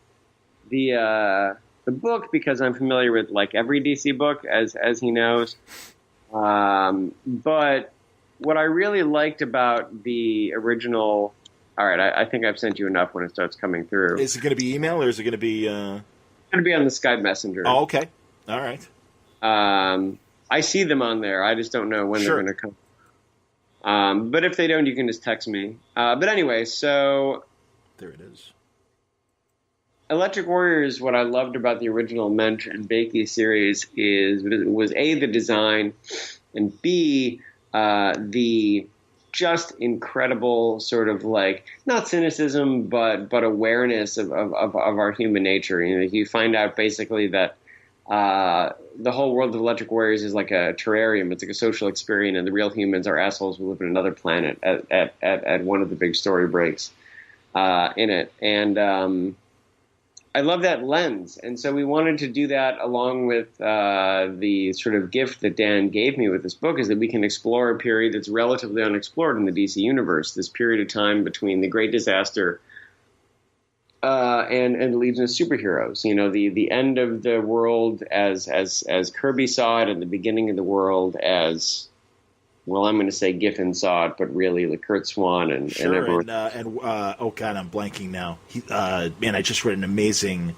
the book because I'm familiar with like every DC book, as he knows. But what I really liked about the original. All right, I think I've sent you enough when it starts coming through. Is it going to be email or is it going to be? It's going to be on the Skype Messenger. Oh, okay. All right. I see them on there. I just don't know when they're going to come. But if they don't, you can just text me. But anyway, so there it is. Electric Warriors. What I loved about the original Mensch and Bakey series was A, the design, and B, the just incredible sort of like not cynicism but awareness of our human nature. You find out basically that the whole world of Electric Warriors is like a terrarium. It's like a social experiment, and the real humans are assholes who live in another planet at one of the big story breaks in it. And I love that lens, and so we wanted to do that along with the sort of gift that Dan gave me with this book, is that we can explore a period that's relatively unexplored in the DC universe, this period of time between the Great Disaster and the Legion of Superheroes. The end of the world as Kirby saw it, and the beginning of the world as, well, I'm going to say Giffen saw it, but really like Kurt Swan and everyone. Oh God, I'm blanking now. I just read an amazing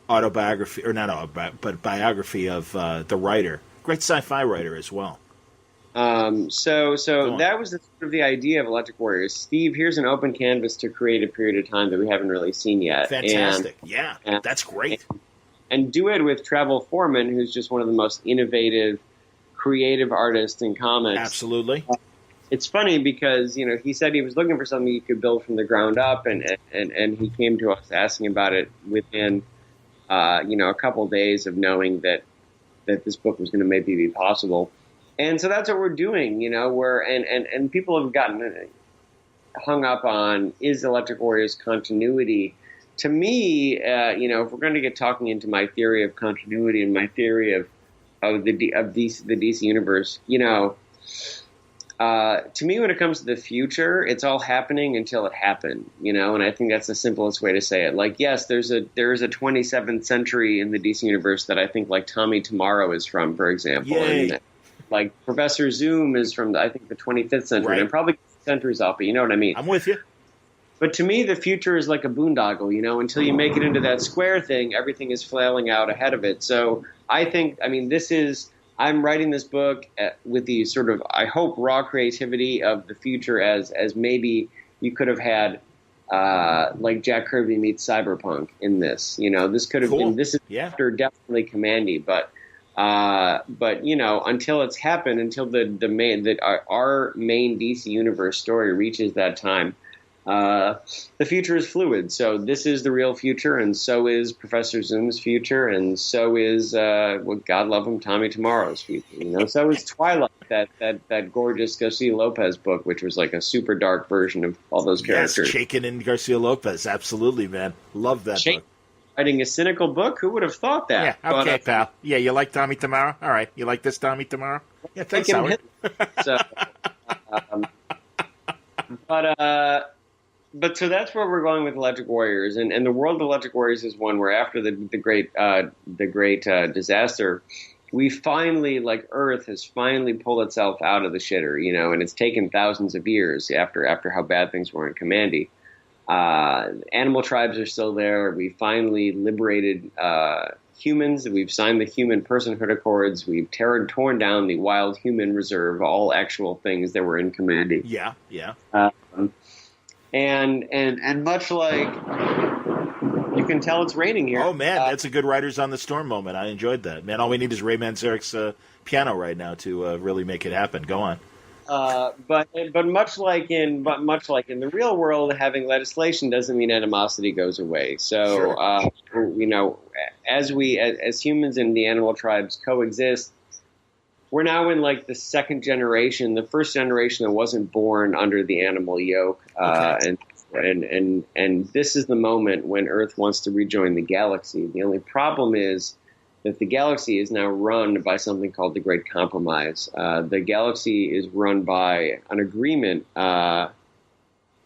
autobiography, or not autobiography, but biography of the writer, great sci-fi writer as well. So that was sort of the idea of Electric Warriors. Steve, here's an open canvas to create a period of time that we haven't really seen yet. Fantastic, that's great. And do it with Travel Foreman, who's just one of the most innovative, creative artists in comics. Absolutely. It's funny because he said he was looking for something he could build from the ground up, and he came to us asking about it within a couple of days of knowing that this book was going to maybe be possible. And so that's what we're doing, and people have gotten hung up on, is Electric Warriors continuity? To me, if we're going to get talking into my theory of continuity and my theory of the DC universe, to me, when it comes to the future, it's all happening until it happened, and I think that's the simplest way to say it. Like, yes, there is a 27th century in the DC universe that I think, like, Tommy Tomorrow is from, for example. Yay. And, like, Professor Zoom is from, I think, the 25th century. Right. And probably centuries off, but you know what I mean. I'm with you. But to me, the future is like a boondoggle, until you make it into that square thing, everything is flailing out ahead of it. So I'm writing this book with the sort of, I hope, raw creativity of the future as maybe you could have had, like Jack Kirby meets Cyberpunk in this. This could have been, this is after definitely Kamandi, but until it's happened, until our main DC universe story reaches that time, the future is fluid. So this is the real future, and so is Professor Zoom's future, and so is God love him, Tommy Tomorrow's future. So is Twilight, that gorgeous Garcia Lopez book, which was like a super dark version of all those characters. Yes, Shaken in Garcia Lopez, absolutely, man. Love that book. Writing a cynical book? Who would have thought that? Yeah, okay, pal. Yeah, you like Tommy Tomorrow? All right. You like this Tommy Tomorrow? Yeah, thanks, Howard. So, but so that's where we're going with Electric Warriors, and the world of Electric Warriors is one where after the great disaster, we finally, like, Earth has finally pulled itself out of the shitter, and it's taken thousands of years after how bad things were in Kamandi. Animal tribes are still there. We finally liberated humans. We've signed the human personhood accords. We've torn down the wild human reserve, all actual things that were in Kamandi. Yeah. And much like, you can tell it's raining here. Oh, man, that's a good Riders on the Storm moment. I enjoyed that. Man, all we need is Ray Manzarek's piano right now to really make it happen. Go on. But much like in the real world, having legislation doesn't mean animosity goes away. So, Sure. As humans and the animal tribes coexist, we're now in like the second generation, the first generation that wasn't born under the animal yoke. Okay. And this is the moment when Earth wants to rejoin the galaxy. The only problem is that the galaxy is now run by something called the Great Compromise. The galaxy is run by an agreement that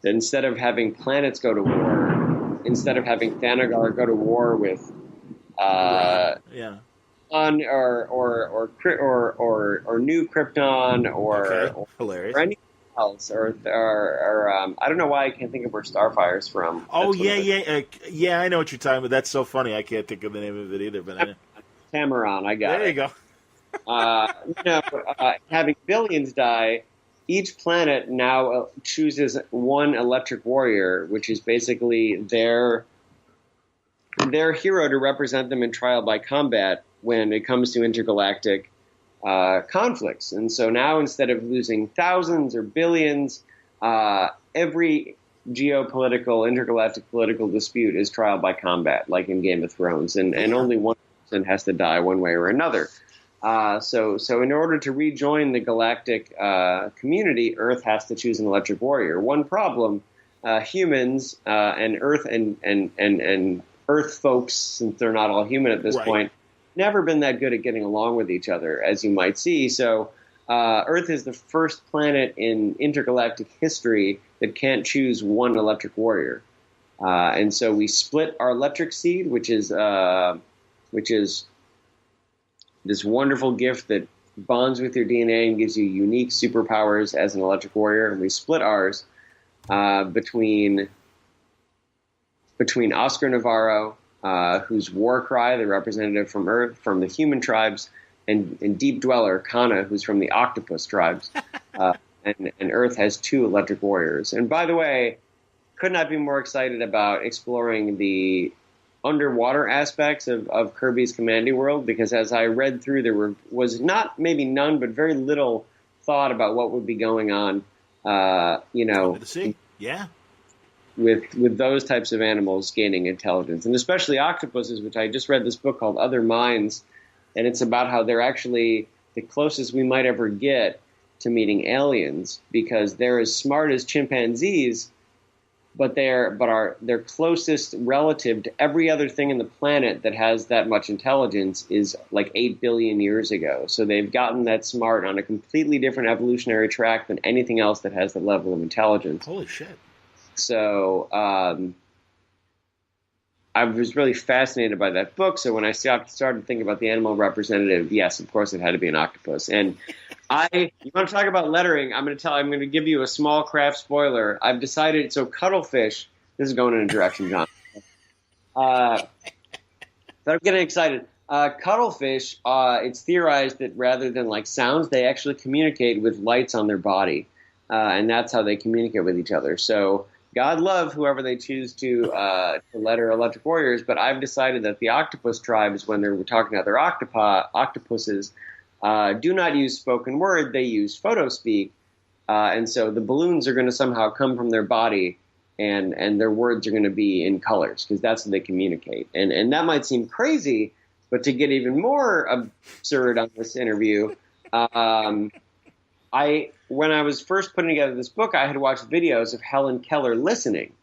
instead of having planets go to war, instead of having Thanagar go to war with Sun or New Krypton or anything else, or I don't know why I can't think of where Starfire's from. Oh, yeah, I know what you're talking about. That's so funny. I can't think of the name of it either. But Tamaran, I got it. There you go. Having billions die, each planet now chooses one Electric Warrior, which is basically their hero to represent them in trial by combat when it comes to intergalactic conflicts. And so now, instead of losing thousands or billions, every geopolitical, intergalactic political dispute is trial by combat, like in Game of Thrones, and only one person has to die one way or another. So in order to rejoin the galactic community, Earth has to choose an Electric Warrior. One problem: humans and Earth and Earth folks, since they're not all human at this point, never been that good at getting along with each other, as you might see. So Earth is the first planet in intergalactic history that can't choose one Electric Warrior. And so we split our electric seed, which is this wonderful gift that bonds with your DNA and gives you unique superpowers as an Electric Warrior. And we split ours between Oscar Navarro, who's Warcry, the representative from Earth, from the human tribes, and Deep Dweller, Kana, who's from the octopus tribes. And Earth has two Electric Warriors. And by the way, could not be more excited about exploring the underwater aspects of Kirby's Kamandi world, because as I read through, there was not maybe none, but very little thought about what would be going on, Under the sea. Yeah. With those types of animals gaining intelligence, and especially octopuses, which I just read this book called Other Minds, and it's about how they're actually the closest we might ever get to meeting aliens, because they're as smart as chimpanzees, but they're closest relative to every other thing in the planet that has that much intelligence is like 8 billion years ago. So they've gotten that smart on a completely different evolutionary track than anything else that has that level of intelligence. Holy shit. So I was really fascinated by that book. So when I started thinking about the animal representative, yes, of course, it had to be an octopus. And you want to talk about lettering? I'm going to give you a small craft spoiler. I've decided. So cuttlefish. This is going in a direction, John. But I'm getting excited. Cuttlefish. It's theorized that rather than like sounds, they actually communicate with lights on their body, and that's how they communicate with each other. So God love whoever they choose to letter electric warriors. But I've decided that the octopus tribes, when they're talking to other octopuses. Do not use spoken word, they use photospeak. And so the balloons are going to somehow come from their body, and their words are going to be in colors, because that's how they communicate. And that might seem crazy, but to get even more absurd on this interview, when I was first putting together this book, I had watched videos of Helen Keller listening.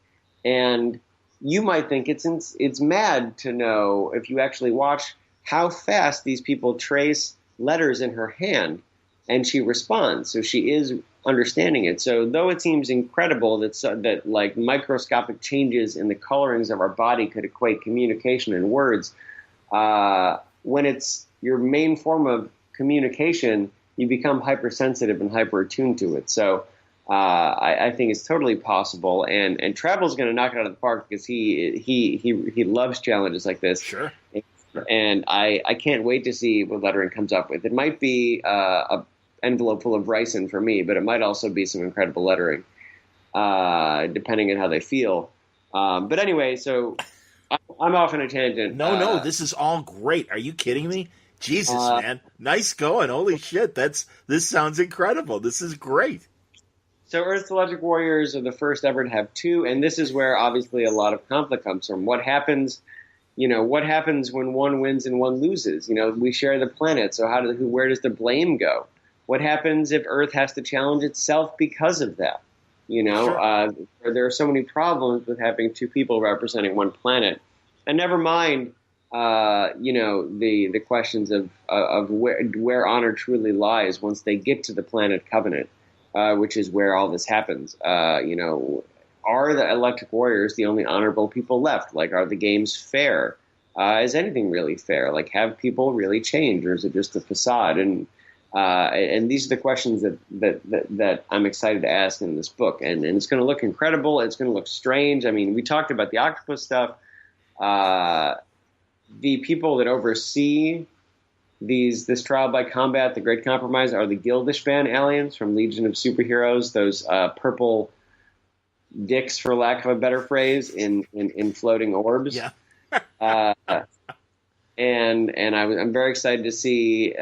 And you might think it's mad to know, if you actually watch, how fast these people trace letters in her hand, and she responds. So she is understanding it. So though it seems incredible that like microscopic changes in the colorings of our body could equate communication in words, when it's your main form of communication, you become hypersensitive and hyper attuned to it. So I think it's totally possible, and Travel's going to knock it out of the park, because he loves challenges like this. Sure. And I can't wait to see what lettering comes up with. It might be an envelope full of ricin for me, but it might also be some incredible lettering, depending on how they feel. But anyway, so I'm off on a tangent. No, this is all great. Are you kidding me? Jesus, man. Nice going. Holy shit. This sounds incredible. This is great. So Earth's Electric Warriors are the first ever to have 2, and this is where obviously a lot of conflict comes from. What happens when one wins and one loses? We share the planet, so where does the blame go? What happens if Earth has to challenge itself because of that? Sure. There are so many problems with having 2 people representing one planet, and never mind, the questions of where honor truly lies once they get to the planet Covenant, which is where all this happens. Are the Electric Warriors the only honorable people left? Like, are the games fair? Is anything really fair? Like, have people really changed, or is it just a facade? And these are the questions that I'm excited to ask in this book. And it's going to look incredible. It's going to look strange. I mean, we talked about the octopus stuff. The people that oversee this trial by combat, the Great Compromise, are the Gildishban aliens from Legion of Superheroes. Those purple dicks, for lack of a better phrase, in floating orbs. Yeah. And I'm very excited to see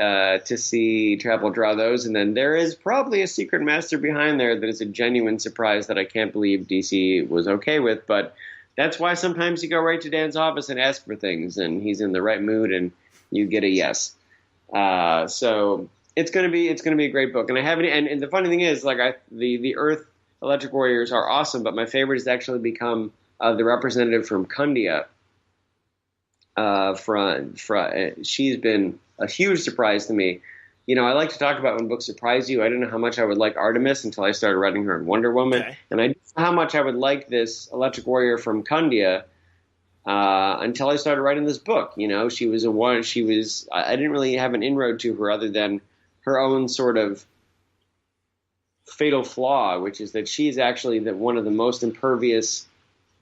Travel draw those. And then there is probably a secret master behind there that is a genuine surprise that I can't believe DC was okay with. But that's why sometimes you go right to Dan's office and ask for things, and he's in the right mood, and you get a yes. So it's gonna be a great book. And I haven't. And the funny thing is, like, the Earth Electric Warriors are awesome, but my favorite has actually become the representative from Kundia. She's been a huge surprise to me. I like to talk about when books surprise you. I didn't know how much I would like Artemis until I started writing her in Wonder Woman. Okay. And I didn't know how much I would like this Electric Warrior from Kundia until I started writing this book. I didn't really have an inroad to her other than her own sort of fatal flaw, which is that she's actually one of the most impervious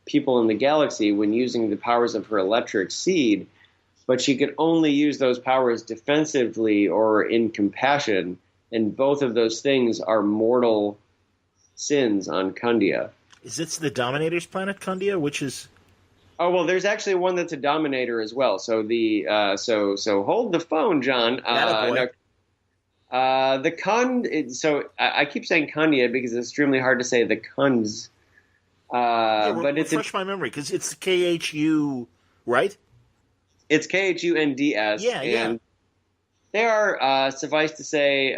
people in the galaxy when using the powers of her electric seed, but she could only use those powers defensively or in compassion, and both of those things are mortal sins on Kundia. Is this the Dominator's planet, Kundia, which is... Oh, well, there's actually one that's a Dominator as well. So so hold the phone, John. I keep saying Kundia because it's extremely hard to say the Kuns. But refresh my memory, because it's KHU, right? It's KHUNDS. Yeah. They are, suffice to say,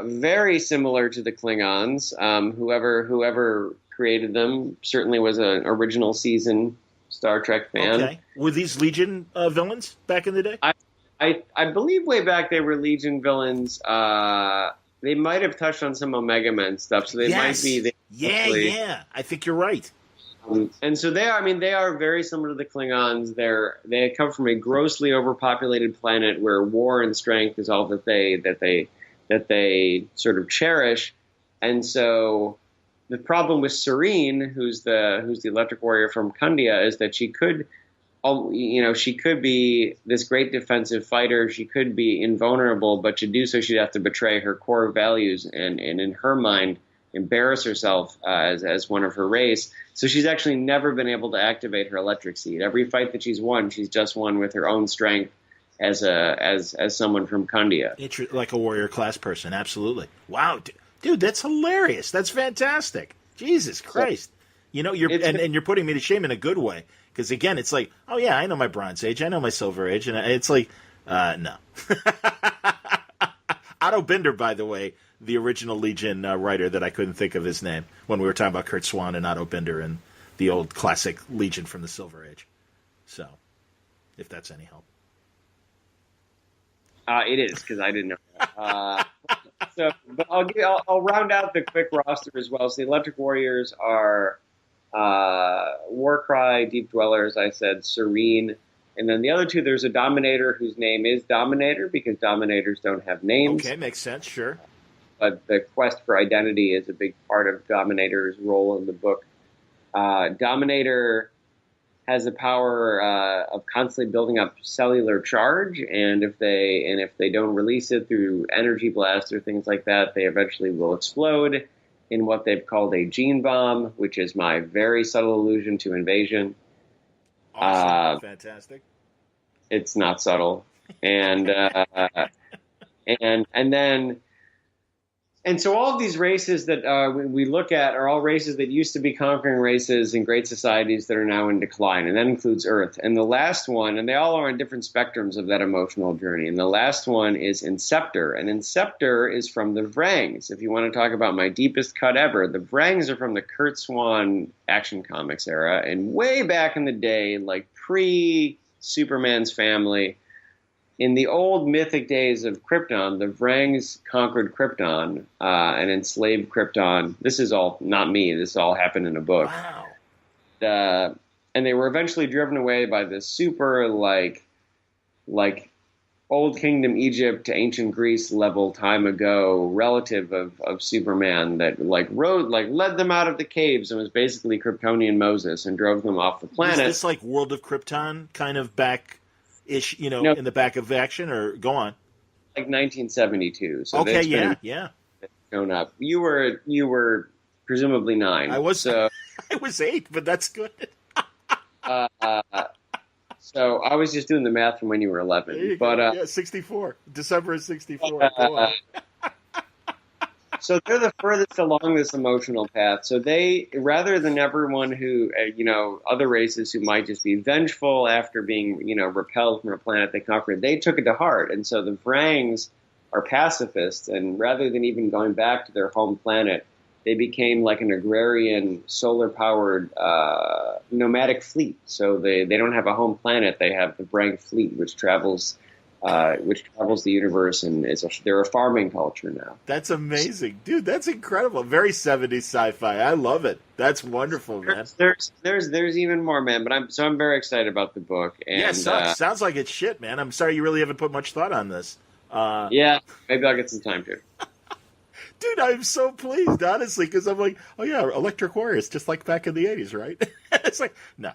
very similar to the Klingons. Whoever created them certainly was an original season Star Trek fan. Okay. Were these Legion villains back in the day? I believe way back they were Legion villains. They might have touched on some Omega Men stuff, so they might be. Yeah. I think you're right. And so they are. I mean, they are very similar to the Klingons. They come from a grossly overpopulated planet where war and strength is all that they sort of cherish. And so the problem with Serene, who's the Electric Warrior from Kandia, is that she could be this great defensive fighter. She could be invulnerable, but to do so, she'd have to betray her core values and in her mind, embarrass herself as one of her race. So she's actually never been able to activate her electric seed. Every fight that she's just won with her own strength as someone from Kandia. Like a warrior class person, absolutely. Wow, dude, that's hilarious. That's fantastic. Jesus Christ. You're putting me to shame in a good way. Because, again, it's like, oh, yeah, I know my Bronze Age. I know my Silver Age. And it's like, no. Otto Binder, by the way, the original Legion writer that I couldn't think of his name when we were talking about Kurt Swan and Otto Binder and the old classic Legion from the Silver Age. So, if that's any help. It is, because I didn't know that. But I'll round out the quick roster as well. So the Electric Warriors are Warcry, Deep Dweller, as I said, Serene. And then the other two, there's a Dominator whose name is Dominator because Dominators don't have names. Okay, makes sense, sure. But the quest for identity is a big part of Dominator's role in the book. Dominator has the power of constantly building up cellular charge, and if they don't release it through energy blast or things like that, they eventually will explode in what they've called a gene bomb, which is my very subtle allusion to invasion. Awesome. Fantastic. It's not subtle, and so all of these races that we look at are all races that used to be conquering races in great societies that are now in decline, and that includes Earth. And the last one, and they all are on different spectrums of that emotional journey, and the last one is Inceptor. And Inceptor is from the Vrangs. If you want to talk about my deepest cut ever, the Vrangs are from the Kurt Swan Action Comics era, and way back in the day, like pre-Superman's family, in the old mythic days of Krypton, the Vrangs conquered Krypton and enslaved Krypton. This is all not me. This all happened in a book. Wow. And they were eventually driven away by this super like Old Kingdom Egypt to ancient Greece level time ago relative of Superman that led them out of the caves and was basically Kryptonian Moses and drove them off the planet. Is this like World of Krypton kind of back? Ish, no. In the back of action, or go on. Like 1972. So okay, yeah. Shown up. You were presumably 9. I was. So, I was 8, but that's good. So I was just doing the math from when you were 11. But 64, December of 64. Go on. So they're the furthest along this emotional path. So they, rather than everyone who, other races who might just be vengeful after being, repelled from a planet they conquered, they took it to heart. And so the Vrangs are pacifists, and rather than even going back to their home planet, they became like an agrarian, solar-powered nomadic fleet. So they don't have a home planet; they have the Vrang fleet, which travels the universe, and they're a farming culture now. That's amazing, dude. That's incredible. Very 70s sci-fi. I love it. That's wonderful, man. There's even more, man. But I'm very excited about the book. And, sounds like it's shit, man. I'm sorry you really haven't put much thought on this. Yeah, maybe I'll get some time to. Dude, I'm so pleased, honestly, because I'm like, oh yeah, Electric Warriors, just like back in the 80s, right? It's like, no,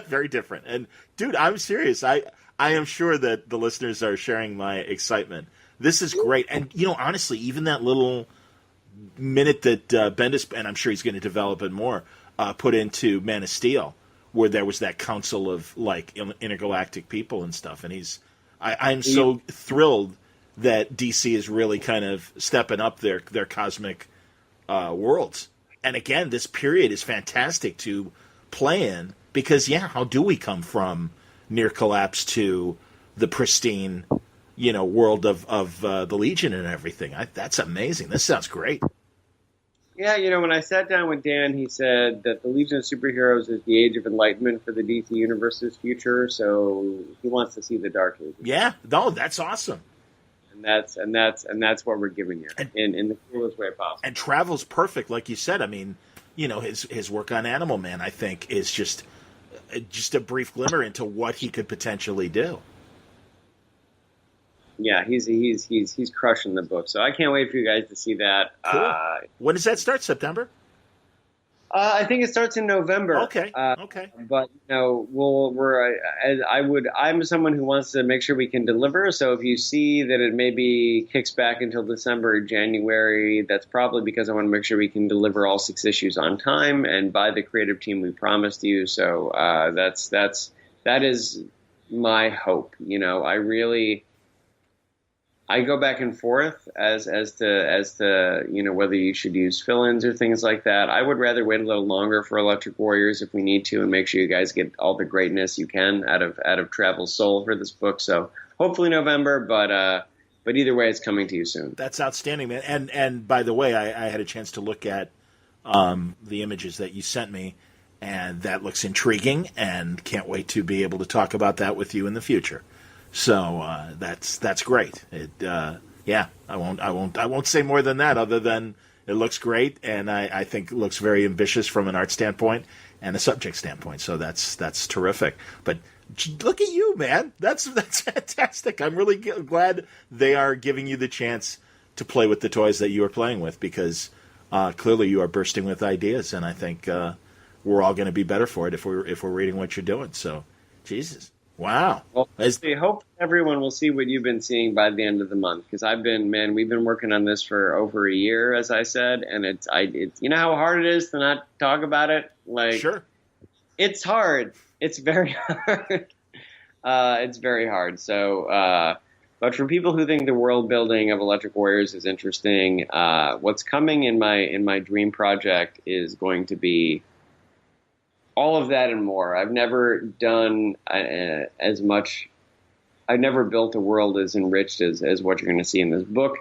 very different. And dude, I'm serious. I am sure that the listeners are sharing my excitement. This is great. And, honestly, even that little minute that Bendis, and I'm sure he's going to develop it more, put into Man of Steel, where there was that council of, like, intergalactic people and stuff. And I'm so thrilled that DC is really kind of stepping up their cosmic worlds. And, again, this period is fantastic to play in because, how do we come from near collapse to the pristine world of the Legion and everything. That's amazing. This sounds great. Yeah, when I sat down with Dan, he said that the Legion of Superheroes is the age of enlightenment for the DC Universe's future, so he wants to see the Dark Ages. Yeah, no, that's awesome. And that's what we're giving you in the coolest way possible. And Travel's perfect, like you said. I mean, his work on Animal Man, I think, is just a brief glimmer into what he could potentially do. Yeah, he's crushing the book. So I can't wait for you guys to see that. Cool. When does that start? September? I think it starts in November. Okay. But I'm someone who wants to make sure we can deliver. So if you see that it maybe kicks back until December or January, that's probably because I want to make sure we can deliver all 6 issues on time and by the creative team we promised you. So that is my hope. I go back and forth as to whether you should use fill-ins or things like that. I would rather wait a little longer for Electric Warriors if we need to, and make sure you guys get all the greatness you can out of Travel's soul for this book. So hopefully November, but either way, it's coming to you soon. That's outstanding, man. And by the way, I had a chance to look at the images that you sent me, and that looks intriguing, and can't wait to be able to talk about that with you in the future. So that's great. I won't say more than that, other than it looks great, and I think it looks very ambitious from an art standpoint and a subject standpoint. So that's terrific. But look at you, man. That's fantastic. I'm really glad they are giving you the chance to play with the toys that you are playing with, because clearly you are bursting with ideas, and I think we're all going to be better for it if we're reading what you're doing. So, Jesus. Wow. Well, I hope everyone will see what you've been seeing by the end of the month, because we've been working on this for over a year, as I said, and it's you know how hard it is to not talk about it? Sure. It's hard. It's very hard. It's very hard. So, but for people who think the world building of Electric Warriors is interesting, what's coming in my dream project is going to be all of that and more. I've never done as much. I've never built a world as enriched as what you're going to see in this book.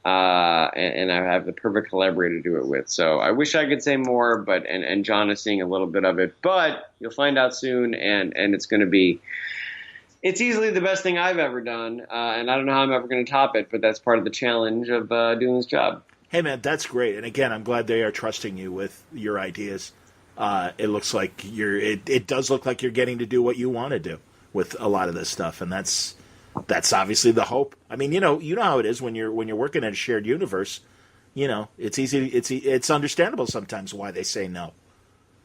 And I have the perfect collaborator to do it with. So I wish I could say more, but and John is seeing a little bit of it. But you'll find out soon, and it's going to be. It's easily the best thing I've ever done, and I don't know how I'm ever going to top it, but that's part of the challenge of doing this job. Hey, man, that's great. And again, I'm glad they are trusting you with your ideas. It looks like it does look like you're getting to do what you want to do with a lot of this stuff, and that's obviously the hope. I mean, you know how it is when you're working in a shared universe. It's easy. It's understandable sometimes why they say no.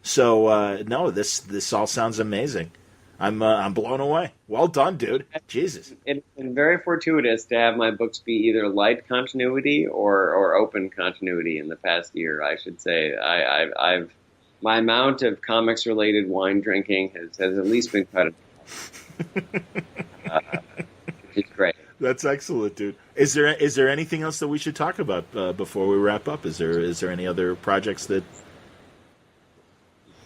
So no, this all sounds amazing. I'm blown away. Well done, dude. Jesus. It's been very fortuitous to have my books be either light continuity or open continuity in the past year. I should say I've my amount of comics-related wine drinking has at least been cut. It's great. That's excellent, dude. Is there anything else that we should talk about before we wrap up? Is there any other projects that?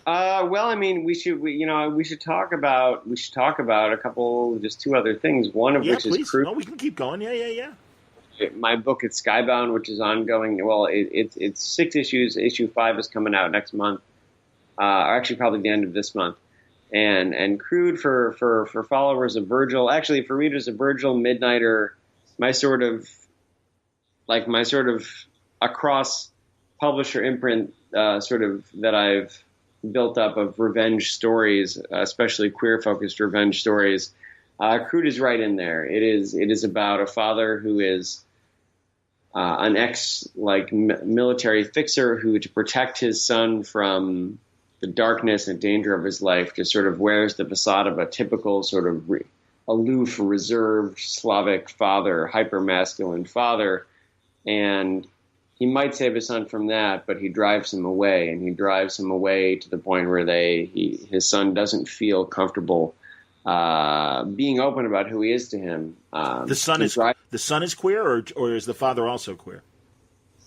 Well, I mean, we should talk about a couple, just 2 other things. One of which please. is Crude. No, we can keep going. Yeah. My book is Skybound, which is ongoing. Well, it's 6 issues. Issue 5 is coming out next month. Or actually probably the end of this month, and Crude for followers of Virgil, actually for readers of Virgil, Midnighter, my sort of across publisher imprint sort of that I've built up of revenge stories, especially queer focused revenge stories. Crude is right in there. It is about a father who is an military fixer who, to protect his son from the darkness and danger of his life, just sort of wears the facade of a typical sort of aloof, reserved Slavic father, hyper-masculine father. And he might save his son from that, but he drives him away, and he drives him away to the point where his son doesn't feel comfortable being open about who he is to him. The son is queer, or is the father also queer?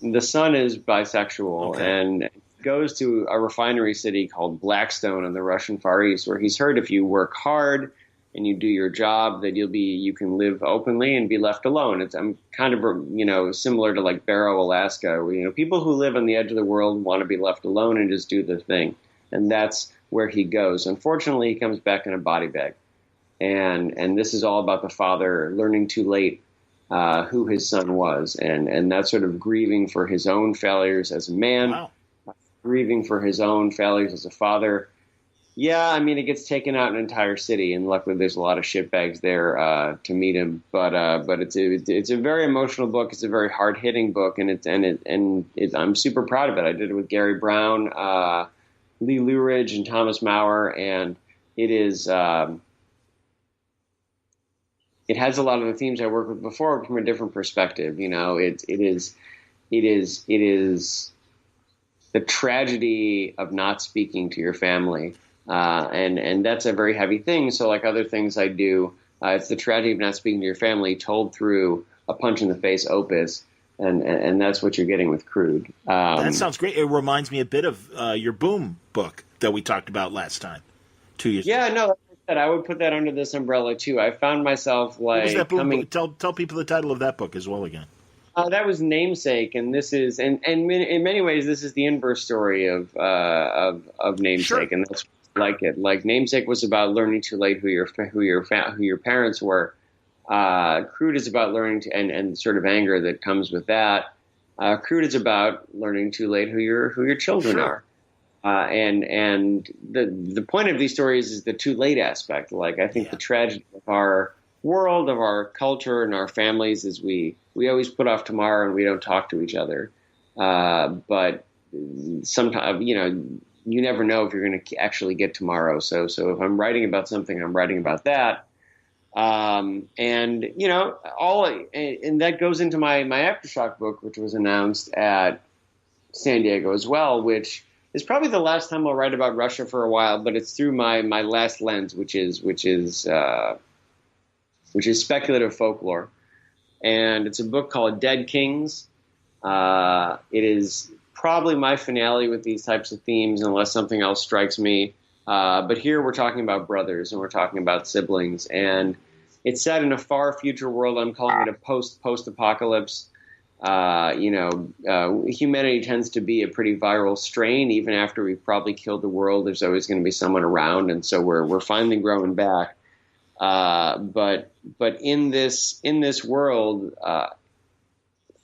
The son is bisexual, okay. And goes to a refinery city called Blackstone in the Russian Far East, where he's heard if you work hard, and you do your job, that you can live openly and be left alone. I'm kind of, similar to like Barrow, Alaska, where, people who live on the edge of the world want to be left alone and just do their thing. And that's where he goes. Unfortunately, he comes back in a body bag. And this is all about the father learning too late who his son was. And that's sort of grieving for his own failures as a man, Wow. grieving for his own failures as a father. Yeah, I mean, it gets taken out an entire city, and luckily there's a lot of shitbags there to meet him. But it's a very emotional book. It's a very hard hitting book, and I'm super proud of it. I did it with Gary Brown, Lee Luridge, and Thomas Maurer, and it is. It has a lot of the themes I worked with before from a different perspective. It is the tragedy of not speaking to your family. And that's a very heavy thing. So like other things I do, it's the tragedy of not speaking to your family told through a punch in the face opus. And that's what you're getting with Crude. That sounds great. It reminds me a bit of your Boom book that we talked about last time, 2 years ago. Yeah, no, like I said, I would put that under this umbrella too. I found myself What was like that Boom book? Tell people the title of that book as well again. That was Namesake, and this is, and in many ways, this is the inverse story of Namesake, Sure. and that's like it. Like Namesake was about learning too late who your parents were. Crude is about learning to, and sort of anger that comes with that. Crude is about learning too late who your children Sure. are. And the point of these stories is the too late aspect. Like I think the tragedy of our world, of our culture, and our families is we always put off tomorrow and we don't talk to each other. But sometimes, you never know if you're going to actually get tomorrow. So if I'm writing about something, I'm writing about that. And that goes into my Aftershock book, which was announced at San Diego as well, which is probably the last time I'll write about Russia for a while, but it's through my last lens, which is speculative folklore. And it's a book called Dead Kings. It is probably my finale with these types of themes, unless something else strikes me. But here we're talking about brothers and we're talking about siblings. And it's set in a far future world. I'm calling it a post-apocalypse. Humanity tends to be a pretty viral strain. Even after we've probably killed the world, there's always going to be someone around. And so we're finally growing back. But in this world,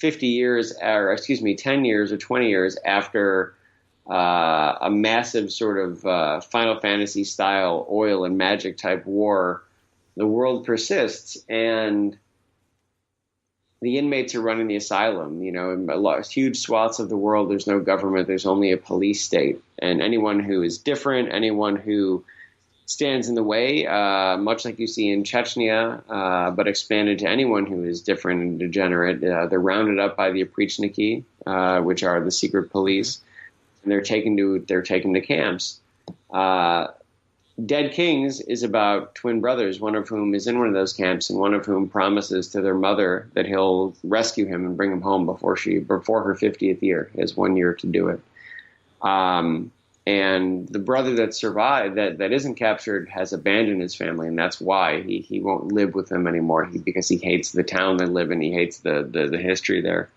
10 years or 20 years after a massive sort of Final Fantasy style oil and magic type war, the world persists, and the inmates are running the asylum. In huge swaths of the world, there's no government. There's only a police state, and anyone who is different, anyone who stands in the way, much like you see in Chechnya, but expanded to anyone who is different and degenerate. They're rounded up by the Oprichniki, which are the secret police, and they're taken to camps. Dead Kings is about twin brothers, one of whom is in one of those camps, and one of whom promises to their mother that he'll rescue him and bring him home before her 50th year. He has 1 year to do it. And the brother that survived, that isn't captured, has abandoned his family, and that's why he won't live with them anymore. Because he hates the town they live in, he hates the history there.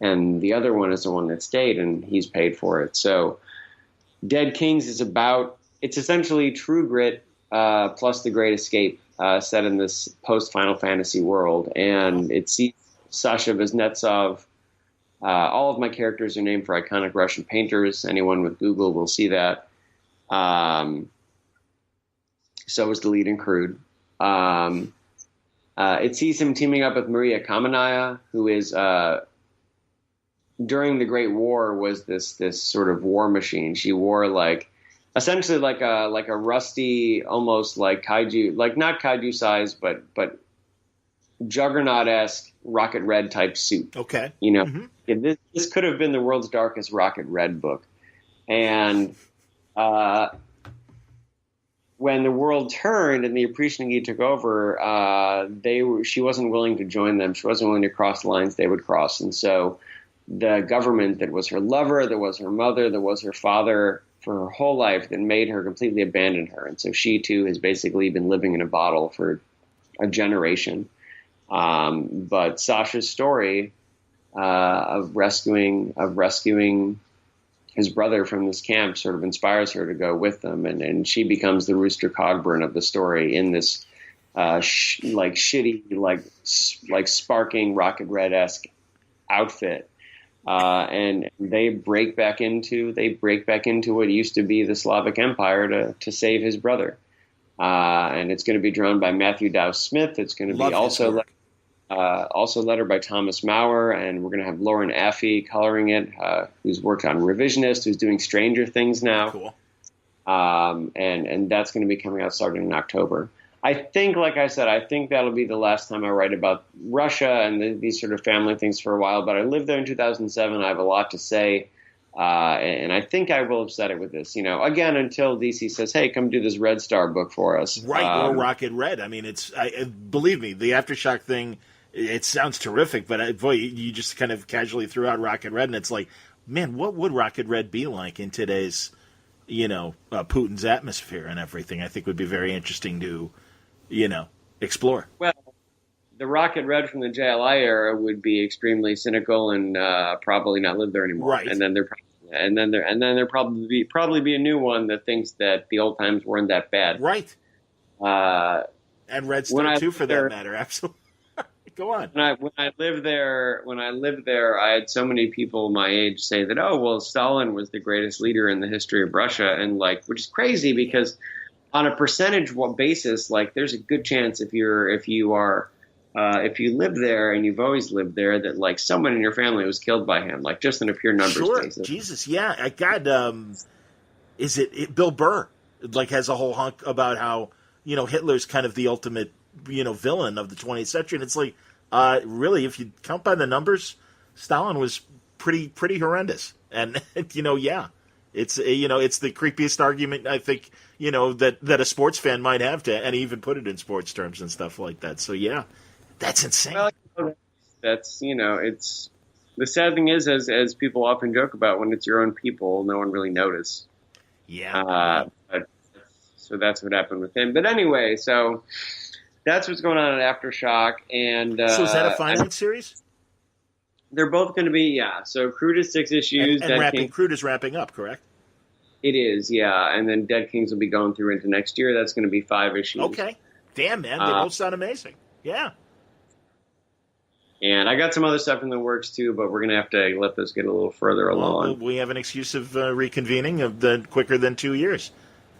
And the other one is the one that stayed, and he's paid for it. So, Dead Kings it's essentially True Grit plus The Great Escape, set in this post Final Fantasy world, and it sees Sasha Kuznetsov. All of my characters are named for iconic Russian painters. Anyone with Google will see that. So is the lead in Crude. It sees him teaming up with Maria Kamenaya, who is, during the Great War, was this sort of war machine. She wore essentially like a rusty, almost like kaiju, like not kaiju size, but Juggernaut-esque Rocket Red type suit. Okay. This could have been the world's darkest Rocket Red book. And when the world turned and the Oprichniki took over, she wasn't willing to join them. She wasn't willing to cross the lines they would cross. And so the government that was her lover, that was her mother, that was her father, for her whole life that made her completely abandon her. And so she too has basically been living in a bottle for a generation. But Sasha's story of rescuing his brother from this camp sort of inspires her to go with them, and she becomes the Rooster Cogburn of the story in this shitty, like sparking Rocket Red-esque outfit. And they break back into what used to be the Slavic Empire to save his brother. And it's going to be drawn by Matthew Dow Smith. It's going to be also lettered by Thomas Maurer, and we're going to have Lauren Affey coloring it, who's worked on Revisionist, who's doing Stranger Things now. Cool. And that's going to be coming out starting in October. I think, like I said, I think that'll be the last time I write about Russia and these sort of family things for a while. But I lived there in 2007. I have a lot to say. And I think I will have said it with this, again, until DC says, hey, come do this Red Star book for us. Right, or Rocket Red. I mean, believe me, the Aftershock thing, it sounds terrific, but boy, you just kind of casually threw out Rocket Red, and it's like, man, what would Rocket Red be like in today's, Putin's atmosphere and everything? I think would be very interesting to, explore. Well, the Rocket Red from the JLI era would be extremely cynical and probably not live there anymore. Right. And then there probably be a new one that thinks that the old times weren't that bad. Right. And Red Star too, for that matter. Absolutely. Go on. When I lived there, I had so many people my age say that, oh, well, Stalin was the greatest leader in the history of Russia, and which is crazy because on a percentage basis, there's a good chance if you live there and you've always lived there that someone in your family was killed by him, just on a pure numbers basis. Jesus, yeah. I got is it Bill Burr has a whole hunk about how Hitler's kind of the ultimate villain of the 20th century, and it's really, if you count by the numbers, Stalin was pretty horrendous, and yeah. It's it's the creepiest argument I think that a sports fan might have and even put it in sports terms and stuff like that. So yeah, that's insane. Well, that's it's the sad thing is as people often joke about, when it's your own people, no one really notice. Yeah. So that's what happened with him. But anyway, so that's what's going on at Aftershock, and so is that a finite series? They're both going to be, yeah. So Crude is 6 issues. And Crude is wrapping up, correct? It is, yeah. And then Dead Kings will be going through into next year. That's going to be 5 issues. Okay. Damn, man. They both sound amazing. Yeah. And I got some other stuff in the works, too, but we're going to have to let those get a little further along. We have an excuse of reconvening of quicker than 2 years.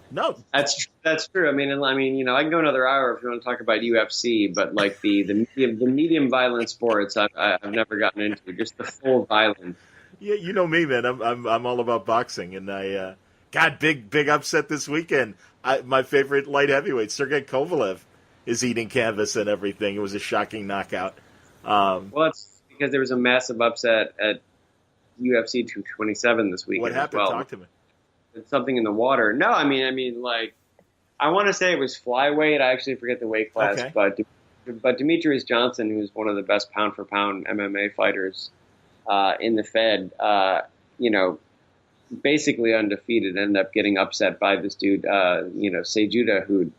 No. That's true. I mean, I can go another hour if you want to talk about UFC, but the medium violent sports, I've never gotten into, just the full violence. Yeah, you know me, man. I'm all about boxing, and I got big upset this weekend. My favorite light heavyweight, Sergey Kovalev, is eating canvas and everything. It was a shocking knockout. Well, that's because there was a massive upset at UFC 227 this weekend. What happened? As well. Talk to me. Something in the water. No, I want to say it was flyweight. I actually forget the weight class, okay. but Demetrius Johnson, who's one of the best pound for pound MMA fighters in the Fed, basically undefeated, ended up getting upset by this dude, Sejuda, who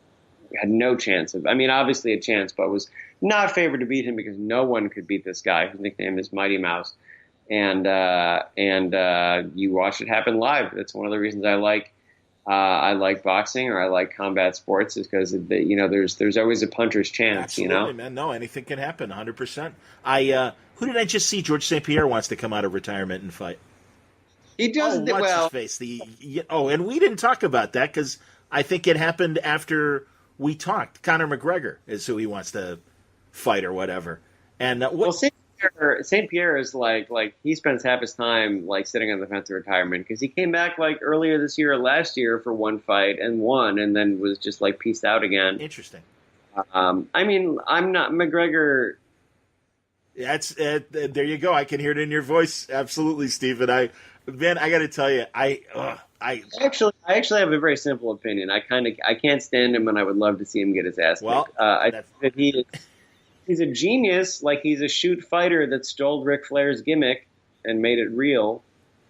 had no chance obviously a chance, but was not favored to beat him because no one could beat this guy whose nickname is Mighty Mouse. And you watch it happen live. That's one of the reasons I like boxing or I like combat sports, is because there's always a puncher's chance. Absolutely, man. No, anything can happen. 100%. Who did I just see? George St. Pierre wants to come out of retirement and fight. He does. What's his face? And we didn't talk about that because I think it happened after we talked. Conor McGregor is who he wants to fight or whatever. And St. Pierre is he spends half his time sitting on the fence of retirement because he came back earlier this year or last year for one fight and won, and then was just pieced out again. Interesting. I'm not McGregor. That's there you go. I can hear it in your voice. Absolutely, Stephen. I got to tell you, I actually have a very simple opinion. I can't stand him, and I would love to see him get his ass kicked. I think that he's a genius. He's a shoot fighter that stole Ric Flair's gimmick and made it real.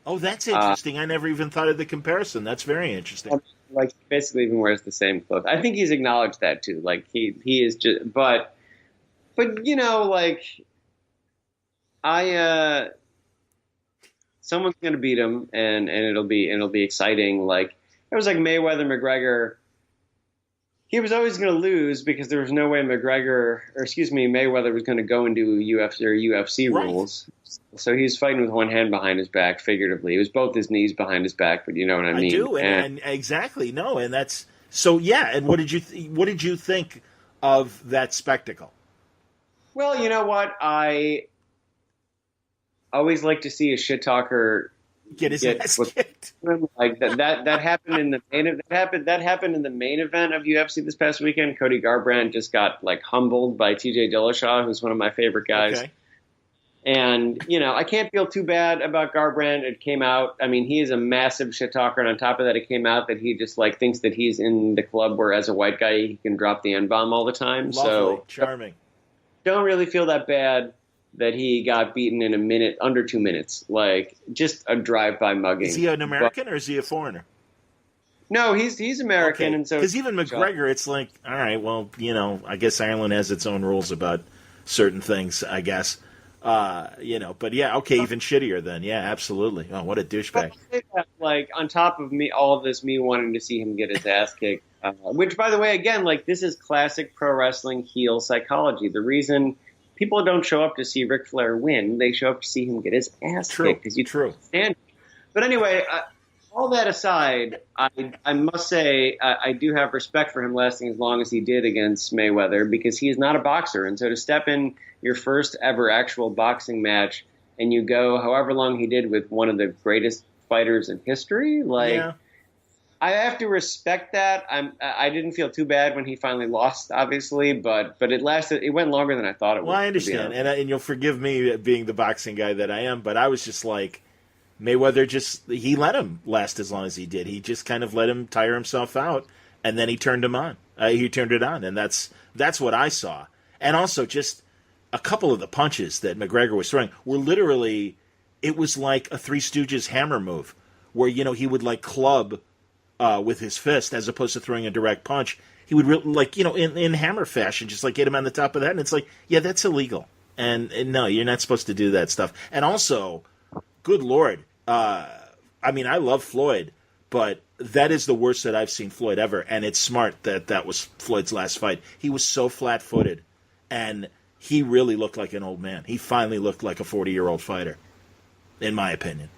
Oh, that's interesting. I never even thought of the comparison. That's very interesting. Like, he basically even wears the same clothes. I think he's acknowledged that too. Like, he is just, but like, someone's going to beat him, and it'll be exciting. Like, it was like Mayweather-McGregor. He was always going to lose because there was no way Mayweather was going to go and do UFC rules. So he's fighting with one hand behind his back, figuratively. It was both his knees behind his back, but you know what I mean. I do, and exactly, no, and that's so. Yeah, and what did you think of that spectacle? Well, you know what, I always like to see a shit talker get his ass kicked. Like that happened in the that happened in the main event of UFC this past weekend. Cody Garbrandt just got like humbled by TJ Dillashaw, who's one of my favorite guys. Okay. And, I can't feel too bad about Garbrandt. It came out, I mean, he is a massive shit talker, and on top of that, it came out that he just, like, thinks that he's in the club where, as a white guy, he can drop the N-bomb all the time. Lovely, so charming. Don't really feel that bad that he got beaten in under 2 minutes. Like, just a drive-by mugging. Is he an American or is he a foreigner? No, he's American, okay. and so because even McGregor, it's like, all right, well, I guess Ireland has its own rules about certain things, I guess. But yeah, okay, even shittier then. Yeah, absolutely. Oh, what a douchebag. Like, on top of all of this, me wanting to see him get his ass kicked, which, by the way, again, like, this is classic pro wrestling heel psychology. The reason people don't show up to see Ric Flair win, they show up to see him get his ass kicked. Because you stand. But anyway, all that aside, I must say I do have respect for him lasting as long as he did against Mayweather, because he is not a boxer. And so to step in your first ever actual boxing match and you go however long he did with one of the greatest fighters in history, like, I have to respect that. I didn't feel too bad when he finally lost, obviously, but it went longer than I thought it would. Well, I understand, and you'll forgive me being the boxing guy that I am, but I was just like, Mayweather he let him last as long as he did. He just kind of let him tire himself out, and then he turned him on. He turned it on, and that's what I saw. And also, just a couple of the punches that McGregor was throwing were literally, it was like a Three Stooges hammer move, where he would like club with his fist as opposed to throwing a direct punch. He would in hammer fashion, just like hit him on the top of the head, and it's like, yeah, that's illegal, and no, you're not supposed to do that stuff. And also, good Lord. I mean, I love Floyd, but that is the worst that I've seen Floyd ever, and it's smart that was Floyd's last fight. He was so flat-footed, and he really looked like an old man. He finally looked like a 40-year-old fighter, in my opinion.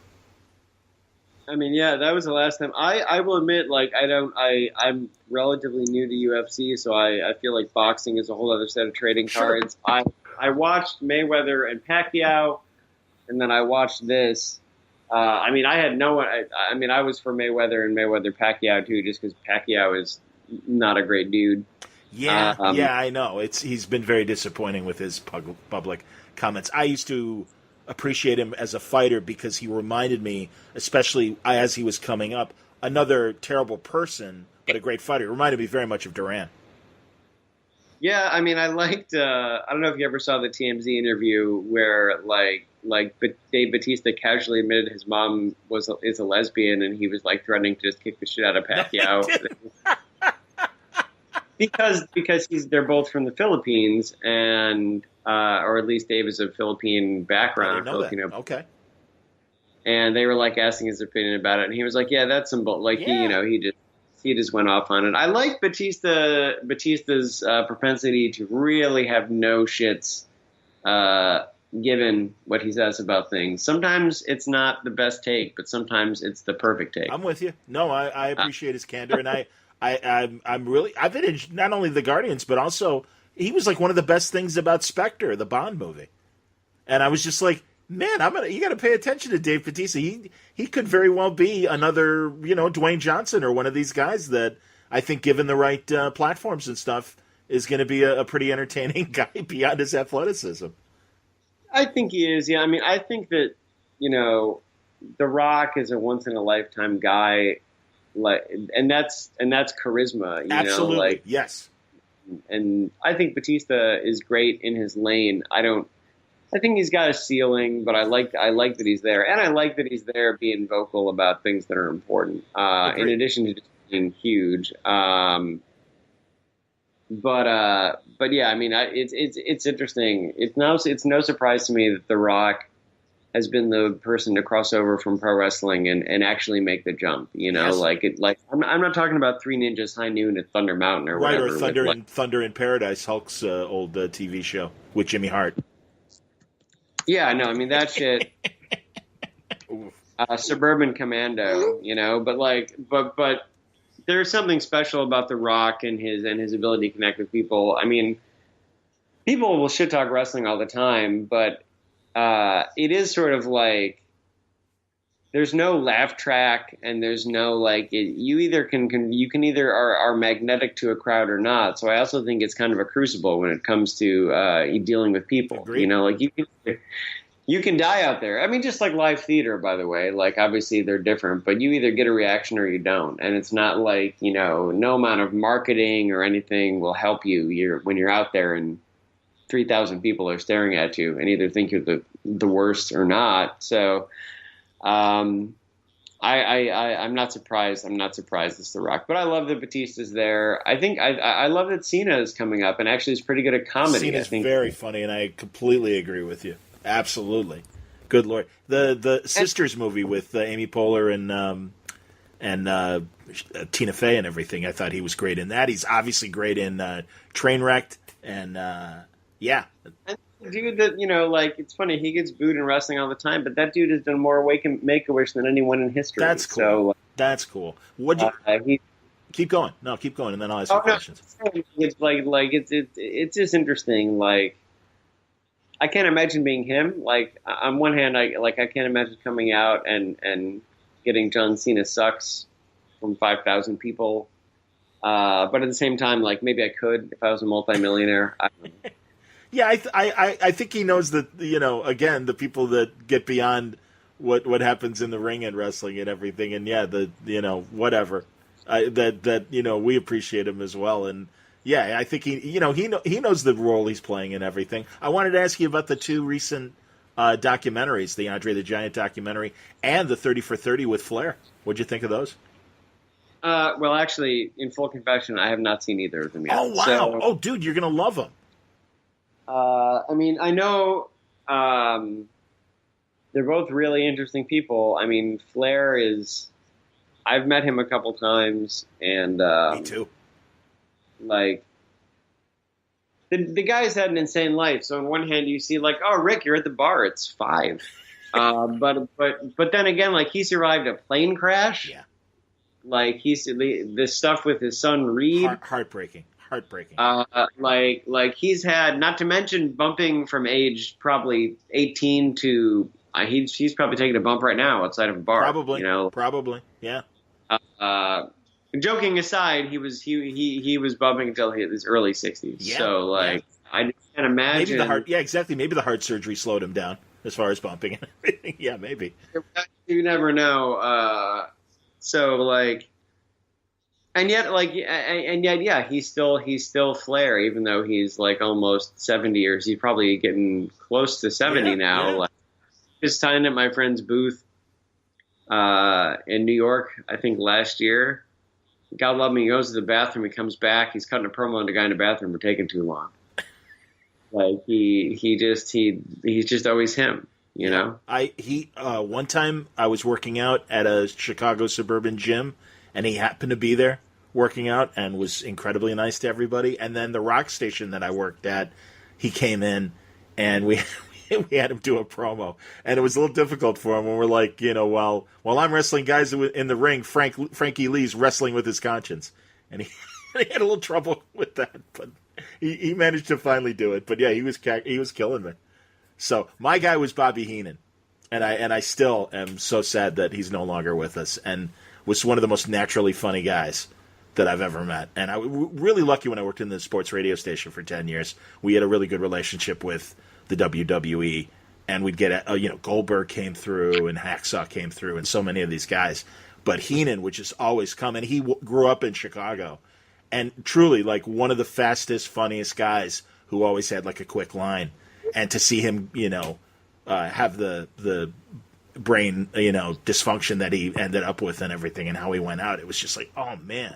I mean, yeah, that was the last time. I will admit, like, I'm relatively new to UFC, so I feel like boxing is a whole other set of trading cards. Sure. I watched Mayweather and Pacquiao, and then I watched this. I mean, I was for Mayweather and Mayweather-Pacquiao, too, just because Pacquiao is not a great dude. Yeah, I know. He's been very disappointing with his public comments. I used to appreciate him as a fighter because he reminded me, especially as he was coming up, another terrible person, but a great fighter. He reminded me very much of Duran. Yeah, I mean, I liked, I don't know if you ever saw the TMZ interview where, Dave Bautista casually admitted his mom is a lesbian, and he was, like, threatening to just kick the shit out of Pacquiao. because they're both from the Philippines, and, or at least Dave is of Philippine background. Filipino. Okay. And they were, like, asking his opinion about it, and he was like, yeah, that's some bull. Like, he just went off on it. I like Batista's propensity to really have no shits given what he says about things. Sometimes it's not the best take, but sometimes it's the perfect take. I'm with you. No, I appreciate his candor, and I've been in not only the Guardians, but also he was like one of the best things about Spectre, the Bond movie. And I was just like, man, you got to pay attention to Dave Bautista. He could very well be another, Dwayne Johnson or one of these guys that I think, given the right platforms and stuff, is going to be a pretty entertaining guy beyond his athleticism. I think he is. Yeah, I mean, I think that The Rock is a once in a lifetime guy, and that's charisma. Absolutely, yes. And I think Batista is great in his lane. I don't I think he's got a ceiling, but I like that he's there, and I like that he's there being vocal about things that are important. In addition to just being huge. But yeah, I mean, it's interesting. It's no surprise to me that The Rock has been the person to cross over from pro wrestling and actually make the jump. You know, Yes. I'm not talking about Three Ninjas High Noon at Thunder Mountain or whatever. Right, or Thunder in Paradise, Hulk's old TV show with Jimmy Hart. Yeah, no, I mean that shit. Suburban Commando, you know, but there's something special about The Rock and his ability to connect with people. I mean, people will shit talk wrestling all the time, but it is sort of like there's no laugh track and there's no like you can either are magnetic to a crowd or not. So I also think it's kind of a crucible when it comes to dealing with people. Agreed. You know, like you can die out there. I mean, just like live theater, by the way. Like, obviously they're different, but you either get a reaction or you don't. And it's not like, you know, no amount of marketing or anything will help you. When you're out there and 3,000 people are staring at you and either think you're the worst or not. So, I'm not surprised. I'm not surprised it's The Rock, but I love that Batista's there. I think I love that Cena is coming up and actually is pretty good at comedy. Cena's very funny, and I completely agree with you. Absolutely. Good Lord. The Sisters movie with Amy Poehler and Tina Fey and everything, I thought he was great in that. He's obviously great in Trainwrecked, and yeah. And the dude that, you know, like, it's funny, he gets booed in wrestling all the time, but that dude has done more Make-A-Wish than anyone in history. That's cool. So, that's cool. What'd you... Keep going. No, keep going, and then I'll ask you questions. It's just interesting, like, I can't imagine being him. Like, on one hand, I can't imagine coming out and getting John Cena sucks from 5,000 people. But at the same time, like, maybe I could if I was a multimillionaire. I don't know. Yeah, I think he knows that, you know, again, the people that get beyond what happens in the ring and wrestling and everything, and yeah, you know, whatever. That you know, we appreciate him as well, and yeah, I think he knows the role he's playing and everything. I wanted to ask you about the two recent documentaries, the Andre the Giant documentary and the 30 for 30 with Flair. What'd you think of those? Well, actually, in full confession, I have not seen either of them yet. Oh, wow. So, oh, dude, you're going to love them. I mean, I know they're both really interesting people. I mean, Flair is... I've met him a couple times, and... Me too. Like, the guy's had an insane life. So on one hand, you see, like, oh, Rick, you're at the bar. It's 5. But then again, like, he survived a plane crash. Yeah. Like, the stuff with his son Reed. Heartbreaking. Like he's had, not to mention bumping from age probably 18 to he's probably taking a bump right now outside of a bar. Probably, you know. Probably, yeah. Joking aside, he was bumping until his early 60s. Yeah, so like, yeah. I can't imagine. Maybe the heart surgery slowed him down as far as bumping and everything. Yeah, maybe. You never know. So like. And yet, yeah, he's still Flair, even though he's like almost 70, or he's probably getting close to 70 now. Yeah. Like, just time at my friend's booth in New York, I think last year. God love me, he goes to the bathroom, he comes back, he's cutting a promo on the guy in the bathroom for taking too long. Like he's just always him, you know. One time I was working out at a Chicago suburban gym, and he happened to be there working out and was incredibly nice to everybody. And then the rock station that I worked at, he came in and we had him do a promo. And it was a little difficult for him when we're like, you know, while I'm wrestling guys in the ring, Frankie Lee's wrestling with his conscience. And he had a little trouble with that, but he managed to finally do it. But yeah, he was killing me. So my guy was Bobby Heenan. And I still am so sad that he's no longer with us. And was one of the most naturally funny guys that I've ever met. And I was really lucky when I worked in the sports radio station for 10 years. We had a really good relationship with the WWE, and we'd get, Goldberg came through and Hacksaw came through and so many of these guys. But Heenan would just always come, and he grew up in Chicago. And truly, like, one of the fastest, funniest guys who always had, like, a quick line. and to see him, have the brain, dysfunction that he ended up with and everything, and how he went out, it was just like, oh man,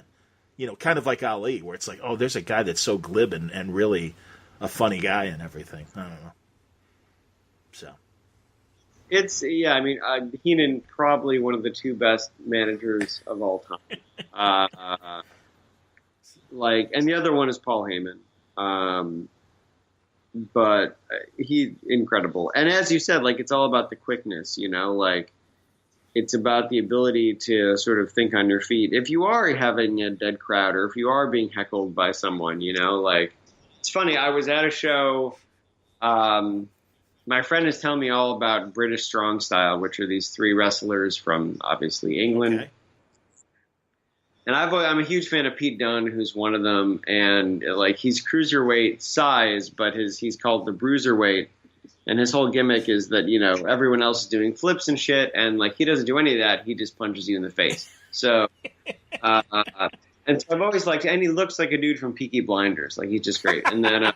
kind of like Ali, where it's like, oh, there's a guy that's so glib and really a funny guy and everything. I don't know. So. Heenan, probably one of the two best managers of all time. And the other one is Paul Heyman. But he's incredible. And as you said, it's all about the quickness, it's about the ability to sort of think on your feet. If you are having a dead crowd, or if you are being heckled by someone, it's funny. I was at a show, my friend is telling me all about British Strong Style, which are these three wrestlers from obviously England. Okay. And I'm a huge fan of Pete Dunne, who's one of them. And he's cruiserweight size, but he's called the bruiserweight. And his whole gimmick is that, everyone else is doing flips and shit. And he doesn't do any of that. He just punches you in the face. So, and so I've always liked, and he looks like a dude from Peaky Blinders. He's just great. And then,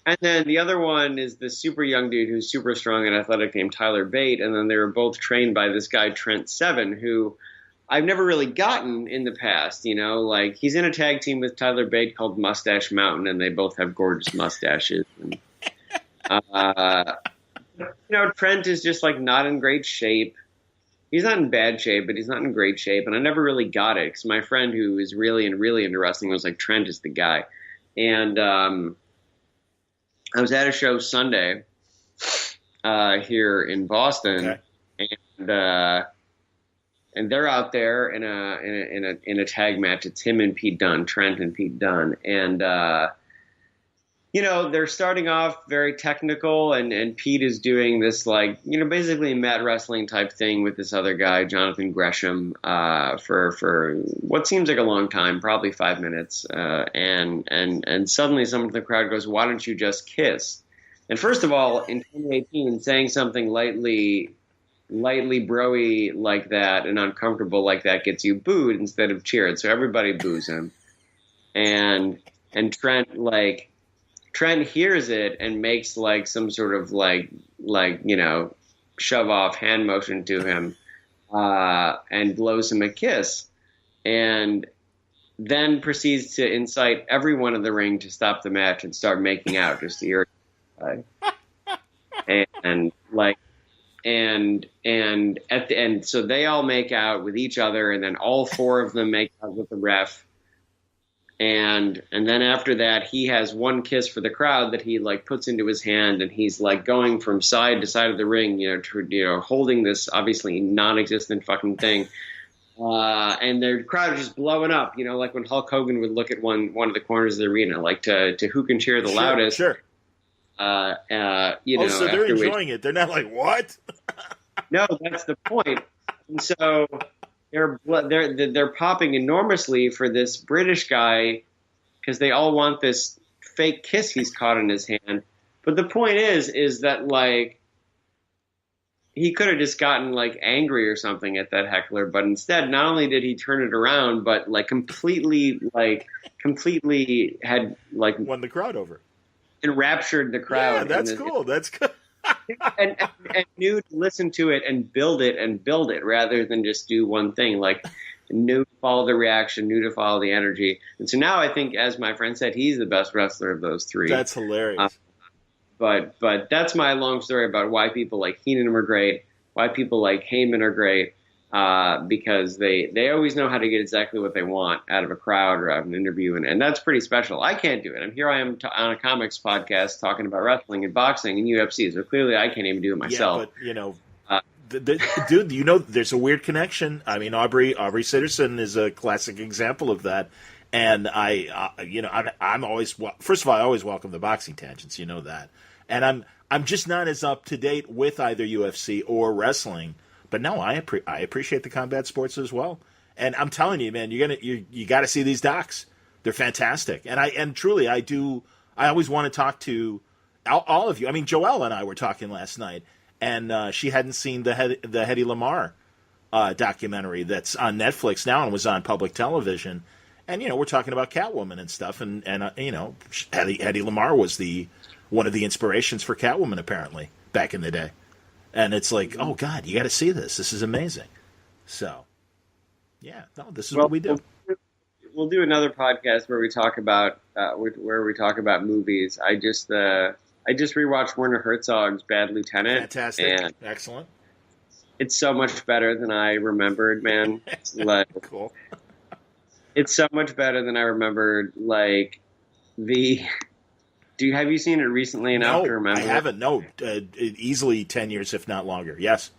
and then the other one is this super young dude who's super strong and athletic named Tyler Bate. And then they were both trained by this guy, Trent Seven, who I've never really gotten in the past. He's in a tag team with Tyler Bate called Mustache Mountain, and they both have gorgeous mustaches. And, Trent is just not in great shape. He's not in bad shape, but he's not in great shape. And I never really got it because my friend who is really into wrestling was like, Trent is the guy. And, I was at a show Sunday here in Boston, and they're out there in a tag match. It's him and Pete Dunne, Trent and Pete Dunne, and they're starting off very technical, and Pete is doing this basically mat wrestling type thing with this other guy, Jonathan Gresham, for what seems like a long time, probably 5 minutes, and suddenly someone in the crowd goes, "Why don't you just kiss?" And first of all, in 2018, saying something lightly broy like that and uncomfortable like that gets you booed instead of cheered, so everybody boos him, and Trent hears it and makes some sort of shove off hand motion to him, and blows him a kiss, and then proceeds to incite everyone in the ring to stop the match and start making out just to irritate and at the end, so they all make out with each other, and then all four of them make out with the ref. And then after that, he has one kiss for the crowd that he puts into his hand, and he's going from side to side of the ring, holding this obviously non-existent fucking thing. And the crowd is just blowing up, when Hulk Hogan would look at one of the corners of the arena, to who can cheer the loudest. Sure. So they're enjoying it. They're not like, what? No, that's the point. And so they're popping enormously for this British guy because they all want this fake kiss he's caught in his hand. But the point is that he could have just gotten angry or something at that heckler, but instead, not only did he turn it around, but completely had won the crowd over, enraptured the crowd. Yeah, that's cool. That's good. and knew to listen to it and build it rather than just do one thing. Knew to follow the reaction, knew to follow the energy. And so now I think, as my friend said, he's the best wrestler of those three. That's hilarious. But that's my long story about why people like Heenan are great, why people like Heyman are great, because they always know how to get exactly what they want out of a crowd or out of an interview, and that's pretty special. I can't do it. And here I am on a comics podcast talking about wrestling and boxing and UFC, so clearly I can't even do it myself. Yeah, but dude, there's a weird connection. I mean, Aubrey Sitterson is a classic example of that. And I'm always, first of all, I always welcome the boxing tangents, that. And I'm just not as up to date with either UFC or wrestling. But no, I appreciate the combat sports as well. And I'm telling you, man, you got to see these docs. They're fantastic. And truly, I always want to talk to all of you. I mean, Joelle and I were talking last night, and she hadn't seen the Hedy Lamarr documentary that's on Netflix now and was on public television. And we're talking about Catwoman and stuff, and Hedy Lamarr was one of the inspirations for Catwoman, apparently, back in the day. And it's like, oh, God, you got to see this. This is amazing. So, yeah, no, this is what we do. We'll do another podcast where we talk about movies. I just rewatched Werner Herzog's Bad Lieutenant. Fantastic. And excellent. It's so much better than I remembered, man. Cool. It's so much better than I remembered. Like have you seen it recently enough to remember? I haven't. No, easily 10 years, if not longer. Yes.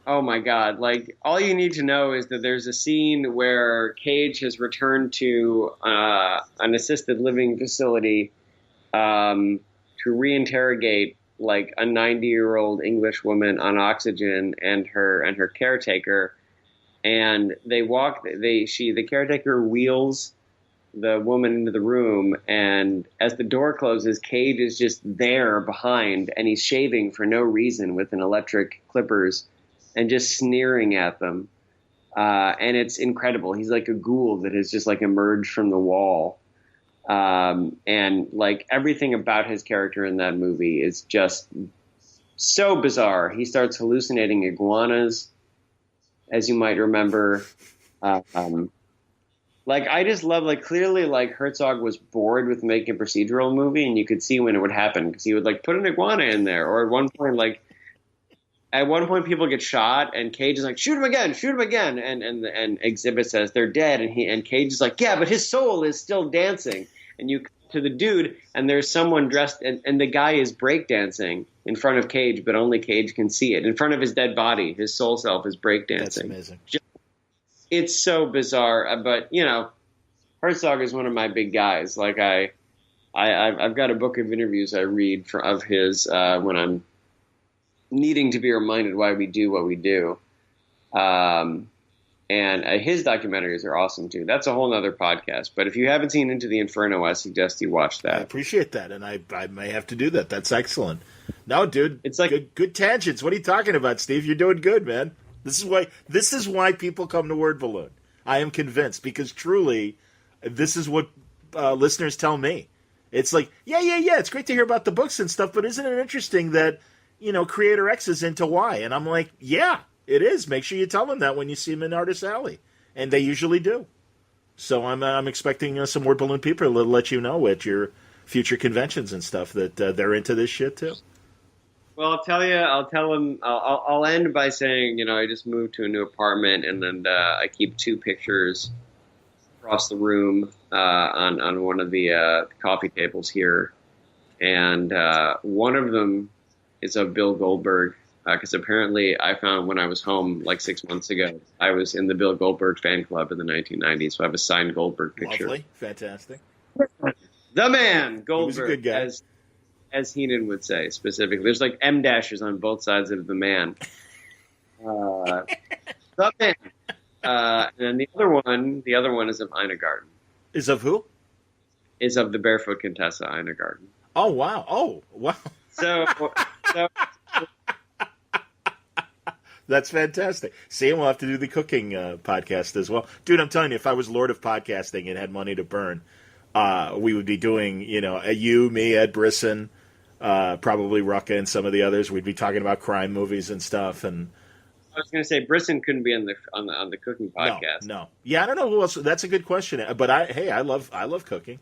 Oh my God! Like, all you need to know is that there's a scene where Cage has returned to an assisted living facility to reinterrogate like a 90-year-old English woman on oxygen and her caretaker, and the caretaker wheels the woman into the room, and as the door closes, Cage is just there behind, and he's shaving for no reason with an electric clippers and just sneering at them. And it's incredible. He's like a ghoul that has just like emerged from the wall. And like everything about his character in that movie is just so bizarre. He starts hallucinating iguanas, as you might remember. Like, I just love, like, clearly, like, Herzog was bored with making a procedural movie, and you could see when it would happen, because he would, like, put an iguana in there. Or at one point, people get shot, and Cage is like, shoot him again, and Exhibit says they're dead, and Cage is like, yeah, but his soul is still dancing. And you come to the dude, and there's someone dressed, and the guy is breakdancing in front of Cage, but only Cage can see it. In front of his dead body, his soul self is breakdancing. That's amazing. It's so bizarre, but you know, Herzog is one of my big guys. Like I've got a book of interviews I read of his when I'm needing to be reminded why we do what we do. And his documentaries are awesome too. That's a whole nother podcast. But if you haven't seen Into the Inferno, I suggest you watch that. I appreciate that, and I may have to do that. That's excellent. No, dude, it's like good tangents. What are you talking about, Steve? You're doing good, man. This is why people come to Word Balloon. I am convinced, because truly, this is what listeners tell me. It's like, yeah, it's great to hear about the books and stuff, but isn't it interesting that, you know, Creator X is into Y? And I'm like, yeah, it is. Make sure you tell them that when you see them in Artist Alley. And they usually do. So I'm expecting some Word Balloon people to let you know at your future conventions and stuff that they're into this shit too. Well, I'll tell them, I'll end by saying, you know, I just moved to a new apartment, and then I keep two pictures across the room on one of the coffee tables here. And one of them is of Bill Goldberg, because apparently I found when I was home like 6 months ago, I was in the Bill Goldberg fan club in the 1990s, so I have a signed Goldberg picture. Lovely. Fantastic. The man, Goldberg. He was a good guy. As Heenan would say, specifically. There's like M dashes on both sides of the man. The man. And then the other one is of Ina Garten. Is of who? Is of the Barefoot Contessa, Ina Garten. Oh, wow. So that's fantastic. See, we'll have to do the cooking podcast as well. Dude, I'm telling you, if I was Lord of Podcasting and had money to burn, we would be doing, you know, you, me, Ed Brisson, probably Rucka and some of the others. We'd be talking about crime movies and stuff. And I was going to say Brisson couldn't be on the cooking podcast. No. Yeah, I don't know who else. That's a good question. But I love cooking.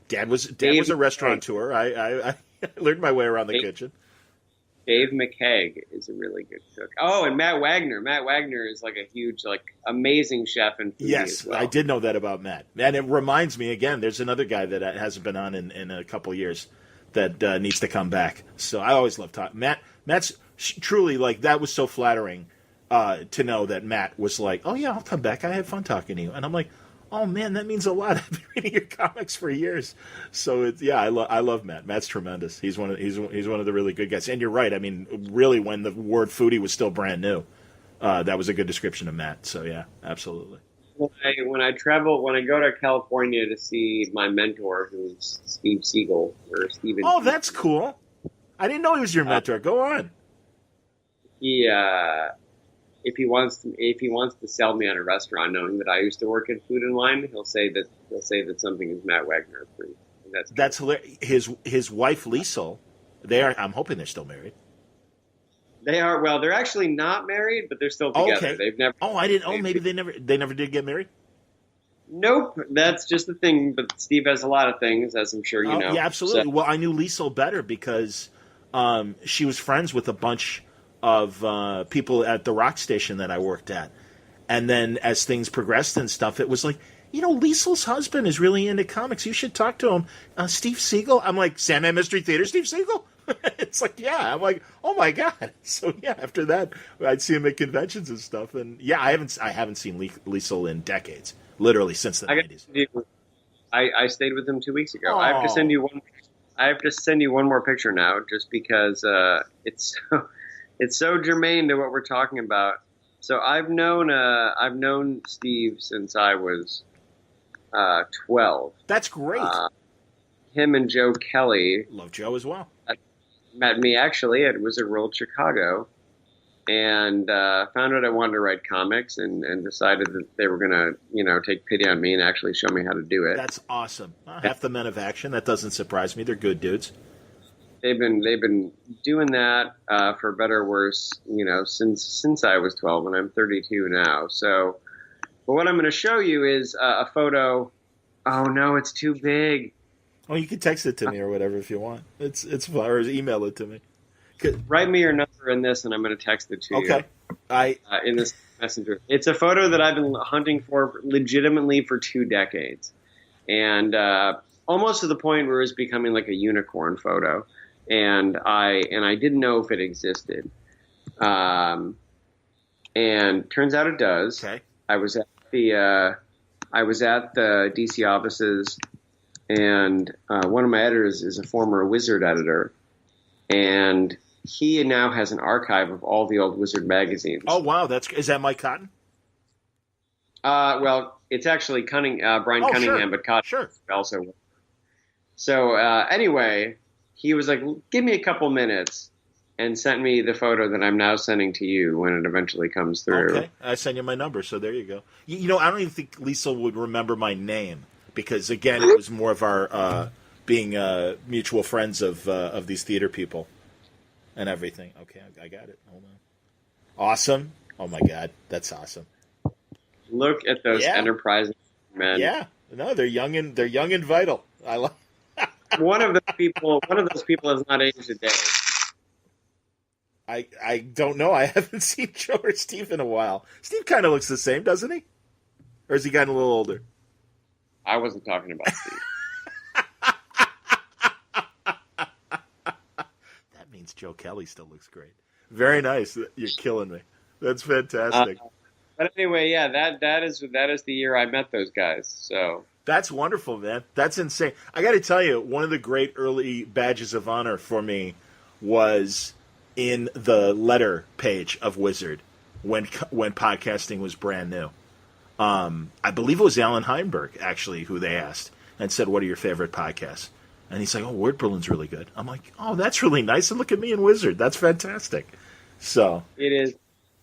Dad was a restaurateur. I learned my way around the kitchen. Dave McKeag is a really good cook. Oh, and Matt Wagner. Matt Wagner is like a huge, like, amazing chef and foodie yes, as well. I did know that about Matt. And it reminds me, again, there's another guy that hasn't been on in a couple years that needs to come back. So I always love talking. Matt's truly, like, that was so flattering to know that Matt was like, oh, yeah, I'll come back. I had fun talking to you. And I'm like, oh, man, that means a lot. I've been reading your comics for years. So, I love Matt. Matt's tremendous. He's one of the really good guys. And you're right. I mean, really, when the word foodie was still brand new, that was a good description of Matt. So, yeah, absolutely. When I go to California to see my mentor, who's Steve Siegel, or Steven. Oh, that's cool. I didn't know he was your mentor. Go on. If he wants to sell me on a restaurant, knowing that I used to work in Food and Wine, he'll say that something is Matt Wagner approved. That's hilarious. His wife Liesel, I'm hoping they're still married. They are. Well, they're actually not married, but they're still together. Okay. They've never. Oh, I didn't. Oh, maybe they never did get married. Nope, that's just the thing. But Steve has a lot of things, as I'm sure you know. Yeah, absolutely. So, well, I knew Liesel better because she was friends with a bunch of people at the rock station that I worked at. And then as things progressed and stuff, it was like, Liesel's husband is really into comics. You should talk to him. Steve Siegel? I'm like, Sandman Mystery Theater, Steve Siegel? It's like, yeah. I'm like, oh my God. So yeah, after that, I'd see him at conventions and stuff. And yeah, I haven't seen Liesel in decades. Literally since the 90s. I stayed with him 2 weeks ago. I have to send you one more picture now, just because it's so germane to what we're talking about. So I've known Steve since I was 12. That's great. Him and Joe Kelly. Love Joe as well. Met me actually at Wizard World Chicago, and found out I wanted to write comics, and decided that they were going to, take pity on me and actually show me how to do it. That's awesome. Half the men of action. That doesn't surprise me. They're good dudes. They've been doing that for better or worse, since I was 12, and I'm 32 now. So, but what I'm going to show you is a photo. Oh no, it's too big. Oh, you can text it to me or whatever if you want. It's fine, or email it to me. Write me your number in this, and I'm going to text it to you. Okay. In this messenger. It's a photo that I've been hunting for legitimately for 2 decades, and almost to the point where it's becoming like a unicorn photo. And I didn't know if it existed, and turns out it does. Okay. I was at the DC offices, and one of my editors is a former Wizard editor, and he now has an archive of all the old Wizard magazines. Oh wow, is that Mike Cotton? Well, it's actually Brian Cunningham, sure. but Cotton Sure. also. So anyway. He was like, give me a couple minutes, and sent me the photo that I'm now sending to you when it eventually comes through. Okay. I send you my number, so there you go. I don't even think Liesel would remember my name because, again, it was more of our being mutual friends of these theater people and everything. Okay, I got it. Hold on. Awesome. Oh, my God. That's awesome. Look at those enterprising men. Yeah. No, they're young and vital. I love One of those people has not aged a day. I don't know. I haven't seen Joe or Steve in a while. Steve kind of looks the same, doesn't he? Or has he gotten a little older? I wasn't talking about Steve. That means Joe Kelly still looks great. Very nice. You're killing me. That's fantastic. But anyway, yeah, that is the year I met those guys. So. That's wonderful, man. That's insane. I got to tell you, one of the great early badges of honor for me was in the letter page of Wizard when podcasting was brand new. I believe it was Alan Heinberg, actually, who they asked and said, what are your favorite podcasts? And he's like, oh, Word Balloon's really good. I'm like, oh, that's really nice. And look at me in Wizard. That's fantastic. So it is.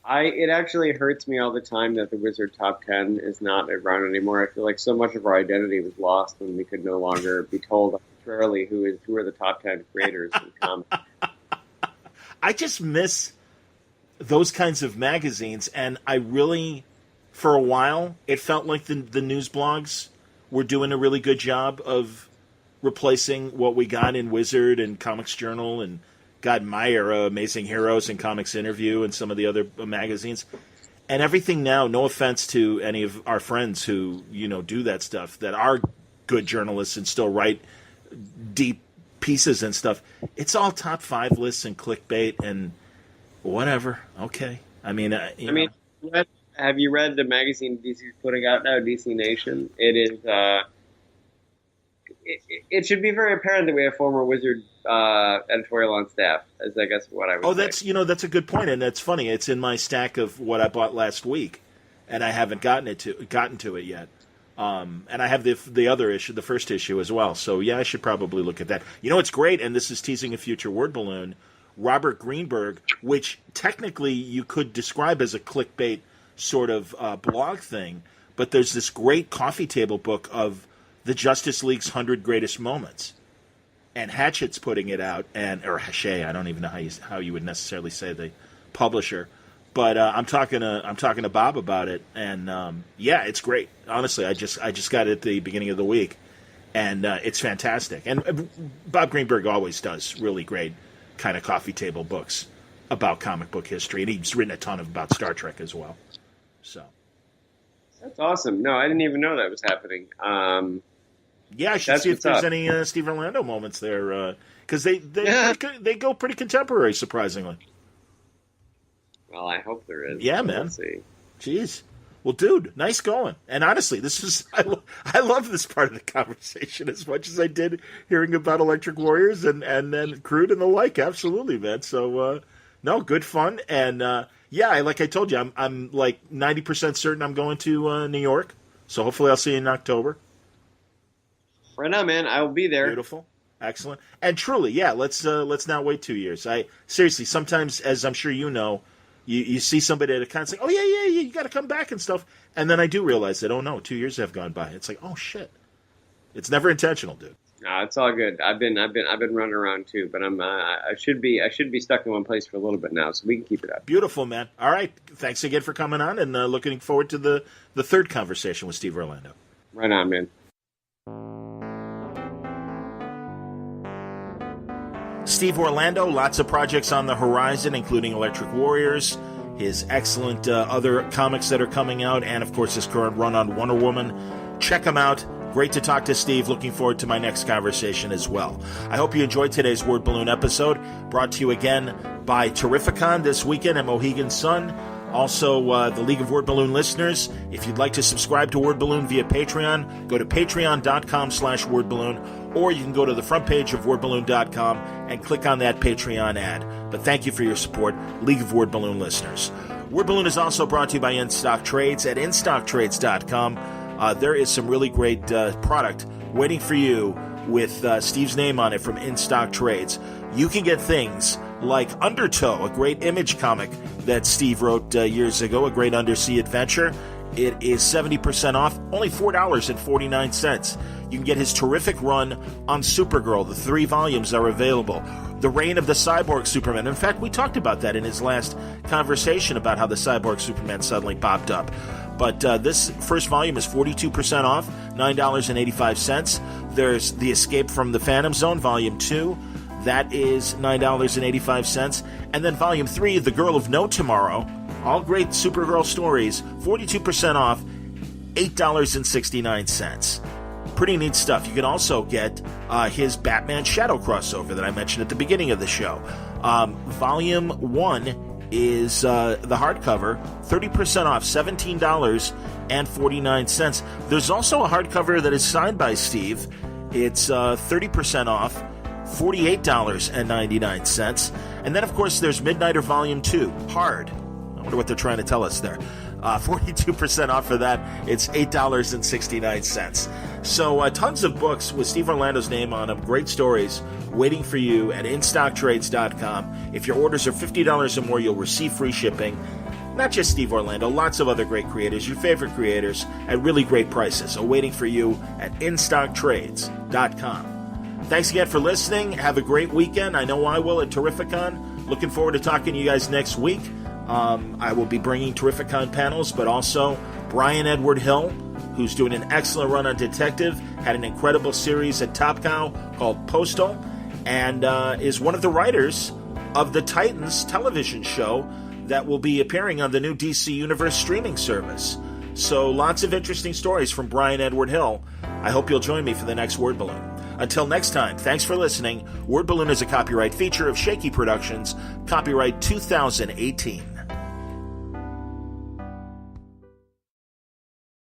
It actually hurts me all the time that the Wizard Top 10 is not around anymore. I feel like so much of our identity was lost when we could no longer be told arbitrarily who are the top 10 creators in comics. I just miss those kinds of magazines, and I really, for a while, it felt like the news blogs were doing a really good job of replacing what we got in Wizard and Comics Journal and God, my era, Amazing Heroes and Comics Interview and some of the other magazines. And everything now, no offense to any of our friends who, do that stuff, that are good journalists and still write deep pieces and stuff. It's all top 5 lists and clickbait and whatever. Okay. I mean, have you read the magazine DC's putting out now, DC Nation? It is, it should be very apparent that we have former Wizard editorial on staff, is I guess what I would say. Oh, that's a good point, and that's funny. It's in my stack of what I bought last week, and I haven't gotten to it yet. And I have the other issue, the first issue as well. So yeah, I should probably look at that. It's great, and this is teasing a future word balloon. Robert Greenberg, which technically you could describe as a clickbait sort of blog thing, but there's this great coffee table book of the Justice League's 100 Greatest Moments. And Hatchet's putting it out, or Hachette, I don't even know how you would necessarily say the publisher. But I'm talking to Bob about it, and it's great. Honestly, I just got it at the beginning of the week, and it's fantastic. And Bob Greenberg always does really great kind of coffee table books about comic book history, and he's written a ton about Star Trek as well. So that's awesome. No, I didn't even know that was happening. I should see if there's any Steve Orlando moments there, because they go pretty contemporary, surprisingly. Well, I hope there is. Yeah, man. Let's see. Jeez. Well, dude, nice going. And honestly, I love this part of the conversation as much as I did hearing about Electric Warriors and then Crude and the like. Absolutely, man. So, no, good fun. And, like I told you, I'm like 90% certain I'm going to New York. So hopefully I'll see you in October. Right on, man. I will be there. Beautiful. Excellent. And truly, let's not wait 2 years. Seriously, sometimes, as I'm sure you know, you see somebody at a con, it's like, oh, yeah, you got to come back and stuff. And then I do realize that, 2 years have gone by. It's like, oh, shit. It's never intentional, dude. No, it's all good. I've been running around too, but I should be stuck in one place for a little bit now, so we can keep it up. Beautiful, man. All right. Thanks again for coming on, and looking forward to the third conversation with Steve Orlando. Right on, man. Steve Orlando, lots of projects on the horizon, including Electric Warriors, his excellent other comics that are coming out, and, of course, his current run on Wonder Woman. Check him out. Great to talk to Steve. Looking forward to my next conversation as well. I hope you enjoyed today's Word Balloon episode, brought to you again by Terrificon this weekend at Mohegan Sun. Also, the League of Word Balloon listeners, if you'd like to subscribe to Word Balloon via Patreon, go to patreon.com/wordballoon, or you can go to the front page of wordballoon.com and click on that Patreon ad. But thank you for your support, League of Word Balloon listeners. Word Balloon is also brought to you by InStock Trades at InStockTrades.com. There is some really great product waiting for you with Steve's name on it from InStock Trades. You can get things like Undertow, a great Image comic that Steve wrote years ago, a great undersea adventure. It is 70% off, only $4.49. You can get his terrific run on Supergirl. The 3 volumes are available. The Reign of the Cyborg Superman. In fact, we talked about that in his last conversation about how the Cyborg Superman suddenly popped up. But this first volume is 42% off, $9.85. There's The Escape from the Phantom Zone, Volume 2. That is $9.85. And then Volume 3, The Girl of No Tomorrow. All great Supergirl stories, 42% off, $8.69. Pretty neat stuff. You can also get his Batman Shadow crossover that I mentioned at the beginning of the show. Volume 1 is the hardcover, 30% off, $17.49. There's also a hardcover that is signed by Steve. It's 30% off, $48.99. And then, of course, there's Midnighter Volume 2, Hard. I wonder what they're trying to tell us there. 42% off for that. It's $8.69. So tons of books with Steve Orlando's name on them. Great stories waiting for you at InStockTrades.com. If your orders are $50 or more, you'll receive free shipping. Not just Steve Orlando, lots of other great creators, your favorite creators, at really great prices. So waiting for you at InStockTrades.com. Thanks again for listening. Have a great weekend. I know I will at Terrificon. Looking forward to talking to you guys next week. I will be bringing Terrificon panels, but also Brian Edward Hill, who's doing an excellent run on Detective, had an incredible series at Top Cow called Postal, and is one of the writers of the Titans television show that will be appearing on the new DC Universe streaming service. So lots of interesting stories from Brian Edward Hill. I hope you'll join me for the next Word Balloon. Until next time, thanks for listening. Word Balloon is a copyright feature of Shaky Productions, copyright 2018.